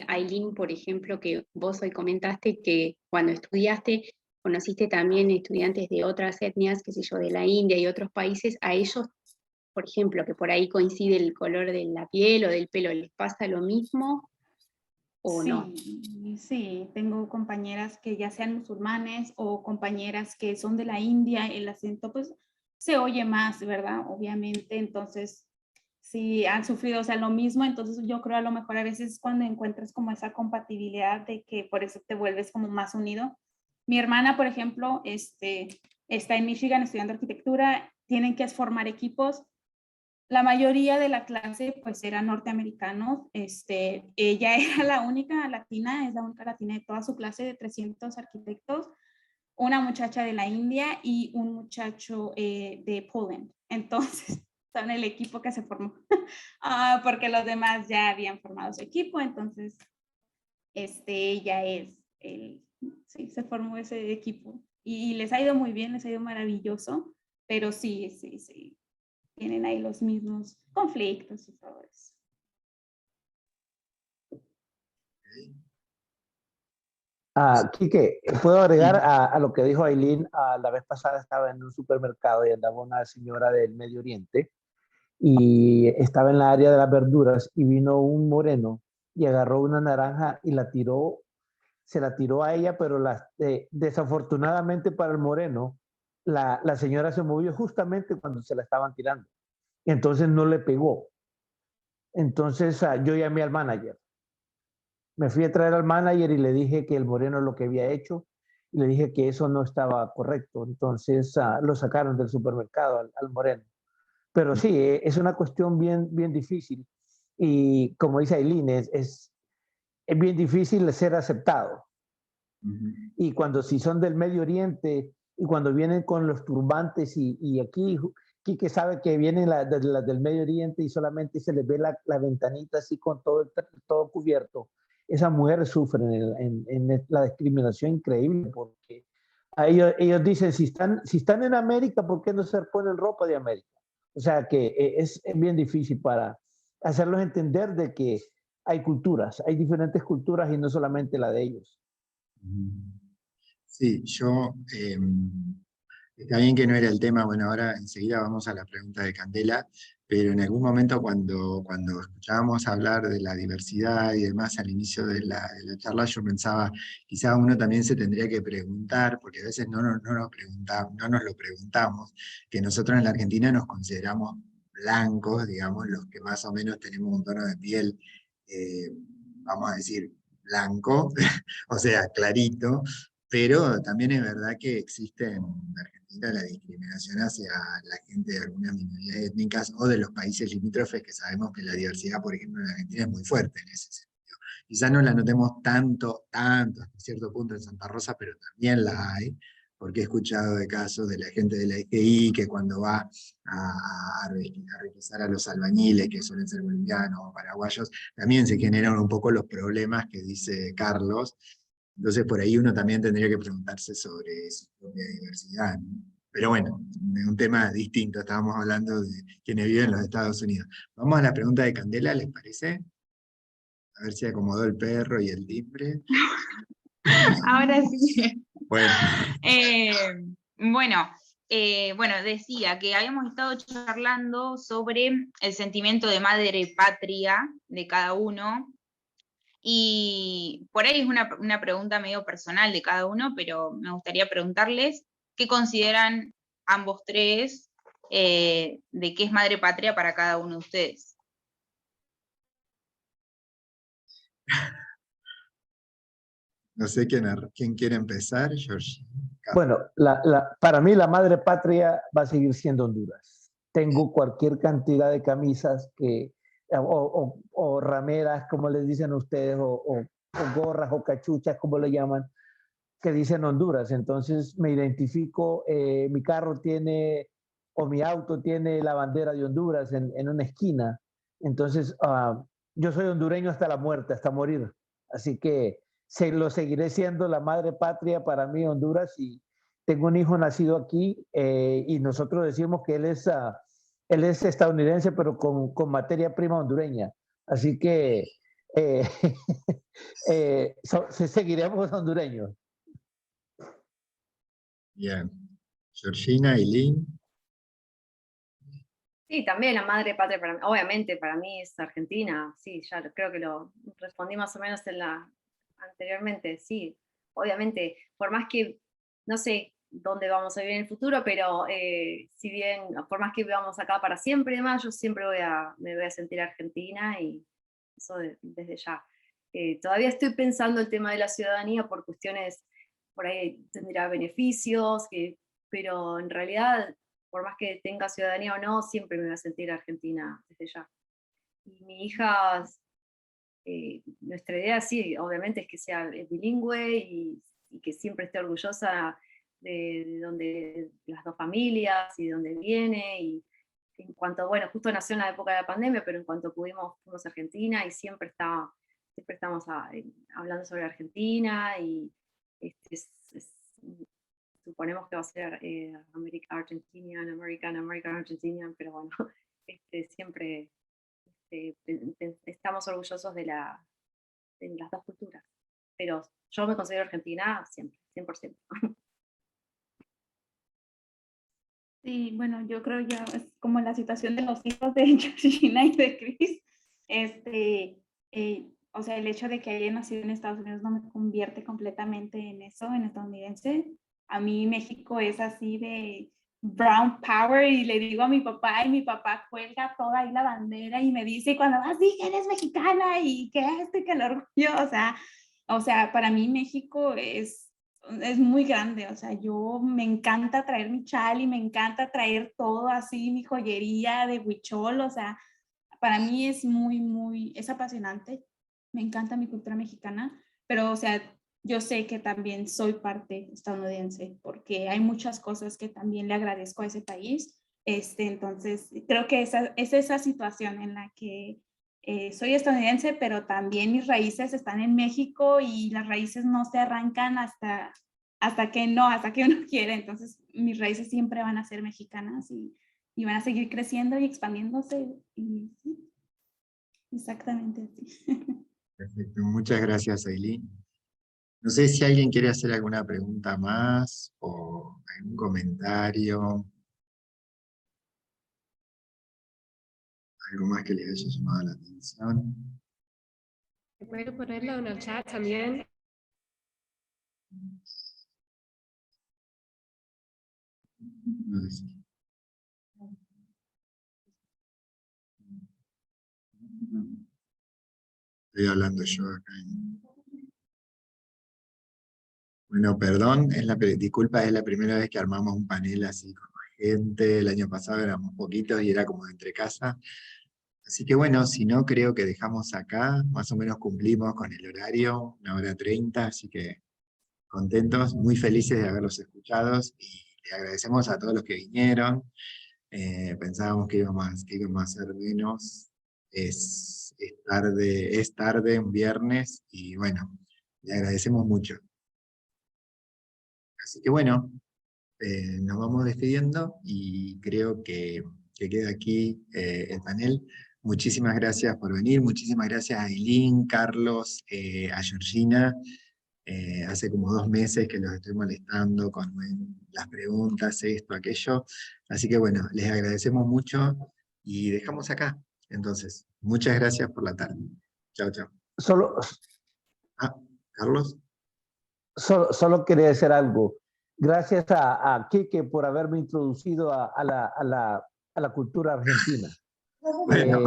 G: Ailín, por ejemplo, que vos hoy comentaste que cuando estudiaste, conociste también estudiantes de otras etnias, qué sé yo, de la India y otros países, a ellos, por ejemplo, que por ahí coincide el color de la piel o del pelo, ¿les pasa lo mismo o no?
B: Sí, tengo compañeras que ya sean musulmanes o compañeras que son de la India, el acento pues se oye más, ¿verdad? Obviamente, entonces sí han sufrido, o sea, lo mismo, entonces yo creo a lo mejor a veces cuando encuentras como esa compatibilidad de que por eso te vuelves como más unido. Mi hermana, por ejemplo, está en Michigan estudiando arquitectura, tienen que formar equipos. La mayoría de la clase pues eran norteamericanos. Ella era la única latina, es la única latina de toda su clase de 300 arquitectos, una muchacha de la India y un muchacho de Poland. Entonces, son el equipo que se formó, porque los demás ya habían formado su equipo, entonces ella sí, se formó ese equipo. Y les ha ido muy bien, les ha ido maravilloso, pero sí, tienen ahí los mismos conflictos y todo eso.
C: Quique, puedo agregar a lo que dijo Ailín. La vez pasada estaba en un supermercado y andaba una señora del Medio Oriente y estaba en la área de las verduras y vino un moreno y agarró una naranja y la tiró, se la tiró a ella, pero desafortunadamente para el moreno, la señora se movió justamente cuando se la estaban tirando. Entonces no le pegó. Entonces yo llamé al manager. Me fui a traer al manager y le dije que el moreno lo que había hecho, y le dije que eso no estaba correcto. Entonces lo sacaron del supermercado al moreno. Pero sí, es una cuestión bien, bien difícil. Y como dice Ailín, es bien difícil ser aceptado. Y cuando si son del Medio Oriente y cuando vienen con los turbantes y aquí que sabe que vienen del Medio Oriente y solamente se les ve la ventanita así con todo cubierto, esas mujeres sufren en la discriminación increíble porque ellos dicen, si están en América, ¿por qué no se ponen ropa de América? O sea que es bien difícil para hacerlos entender de que hay culturas, hay diferentes culturas y no solamente la de ellos.
A: Sí, está bien que no era el tema, bueno, ahora enseguida vamos a la pregunta de Candela, pero en algún momento cuando escuchábamos hablar de la diversidad y demás al inicio de la charla, yo pensaba, quizá uno también se tendría que preguntar, porque a veces no nos lo preguntamos, que nosotros en la Argentina nos consideramos blancos, digamos, los que más o menos tenemos un tono de piel, vamos a decir, blanco, o sea, clarito, pero también es verdad que existe en Argentina la discriminación hacia la gente de algunas minorías étnicas o de los países limítrofes, que sabemos que la diversidad, por ejemplo, en Argentina es muy fuerte en ese sentido. Quizás no la notemos tanto, hasta cierto punto en Santa Rosa, pero también la hay, porque he escuchado de casos de la gente de la IGI que cuando va a requisar a los albañiles, que suelen ser bolivianos o paraguayos, también se generan un poco los problemas que dice Carlos. Entonces por ahí uno también tendría que preguntarse sobre su propia diversidad, ¿no? Pero bueno, de un tema distinto, estábamos hablando de quienes viven en los Estados Unidos. Vamos a la pregunta de Candela, ¿les parece? A ver si acomodó el perro y el timbre.
F: Ahora sí.
A: Bueno.
F: Bueno, decía que habíamos estado charlando sobre el sentimiento de madre patria de cada uno. Y por ahí es una pregunta medio personal de cada uno, pero me gustaría preguntarles qué consideran ambos tres de qué es madre patria para cada uno de ustedes.
A: No sé quién quiere empezar, Georgie.
C: Bueno, para mí la madre patria va a seguir siendo Honduras. Tengo cualquier cantidad de camisas que o rameras, como les dicen ustedes, o gorras o cachuchas, como le llaman, que dicen Honduras. Entonces me identifico, mi carro tiene, o mi auto tiene la bandera de Honduras en una esquina. Entonces, yo soy hondureño hasta la muerte, hasta morir. Así que lo seguiré siendo la madre patria para mí, Honduras, y tengo un hijo nacido aquí, y nosotros decimos que él es estadounidense, pero con materia prima hondureña. Así que seguiremos hondureños.
A: Bien. Georgina, Eileen.
D: Sí, también la madre patria, obviamente para mí es Argentina, sí, ya creo que lo respondí más o menos anteriormente, sí, obviamente, por más que no sé dónde vamos a vivir en el futuro, pero si bien, por más que vivamos acá para siempre y demás, yo siempre me voy a sentir argentina, y eso desde ya. Todavía estoy pensando el tema de la ciudadanía por cuestiones, por ahí tendrá beneficios, pero en realidad, por más que tenga ciudadanía o no, siempre me voy a sentir argentina desde ya. Y mi hija, nuestra idea sí, obviamente es que sea bilingüe, y que siempre esté orgullosa de donde las dos familias y de dónde viene. Y en cuanto, bueno, justo nació en la época de la pandemia, pero en cuanto pudimos, fuimos a Argentina, y siempre estamos hablando sobre Argentina, y suponemos que va a ser American Argentinian, pero bueno, siempre estamos orgullosos de las dos culturas. Pero yo me considero argentina siempre, 100%.
B: Sí, bueno, yo creo ya es como la situación de los hijos de Georgina y de Chris. O sea, el hecho de que haya nacido en Estados Unidos no me convierte completamente en eso, en estadounidense. A mí México es así de brown power, y le digo a mi papá, y mi papá cuelga toda ahí la bandera y me dice cuando vas, sí, que eres mexicana y que esto y que el orgullo. O sea, para mí México es muy grande. O sea, yo me encanta traer mi chal y me encanta traer todo así, mi joyería de huichol. O sea, para mí es es apasionante. Me encanta mi cultura mexicana, pero, o sea, yo sé que también soy parte estadounidense, porque hay muchas cosas que también le agradezco a ese país. Entonces, creo que es esa situación en la que soy estadounidense, pero también mis raíces están en México, y las raíces no se arrancan hasta que uno quiere. Entonces, mis raíces siempre van a ser mexicanas, y van a seguir creciendo y expandiéndose. Y sí, exactamente así.
A: Perfecto, muchas gracias, Eileen. No sé si alguien quiere hacer alguna pregunta más o algún comentario, algo más que les haya llamado la atención.
H: ¿Puedo ponerlo en el chat también?
A: No sé si- Estoy hablando yo acá. Bueno, perdón, disculpa, es la primera vez que armamos un panel así con más gente. El año pasado éramos poquitos y era como de entre casa. Así que bueno, si no, creo que dejamos acá, más o menos cumplimos con el horario, 1:30, así que contentos, muy felices de haberlos escuchado, y le agradecemos a todos los que vinieron. Pensábamos que íbamos a hacer menos. Es tarde, un viernes, y bueno, le agradecemos mucho. Así que bueno, nos vamos despidiendo, y creo que queda aquí el panel. Muchísimas gracias por venir, muchísimas gracias a Eileen, Carlos, a Georgina. Hace como 2 meses que los estoy molestando con las preguntas, esto, aquello. Así que bueno, les agradecemos mucho y dejamos acá. Entonces, muchas gracias por la tarde. Chao, chao.
C: Solo,
A: Carlos.
C: solo quería decir algo. Gracias a Quique por haberme introducido a la cultura argentina.
A: Bueno,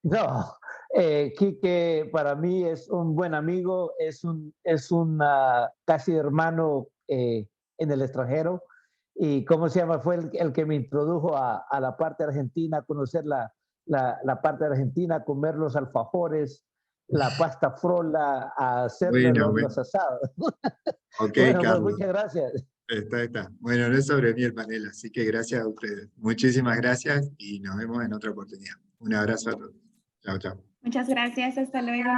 C: No, Quique para mí es un buen amigo, es un casi hermano en el extranjero. ¿Y cómo se llama? Fue el que me introdujo a la parte argentina, a conocer la la parte de Argentina, comer los alfajores, la pasta frola, a hacer
A: Bueno,
C: los asados.
A: ok,
C: Bueno, pues
A: Carlos.
C: muchas gracias.
A: Está. Bueno, no es sobre mí el panel, así que gracias a ustedes. Muchísimas gracias y nos vemos en otra oportunidad. Un abrazo a todos. Chao, chao.
B: Muchas gracias, hasta luego.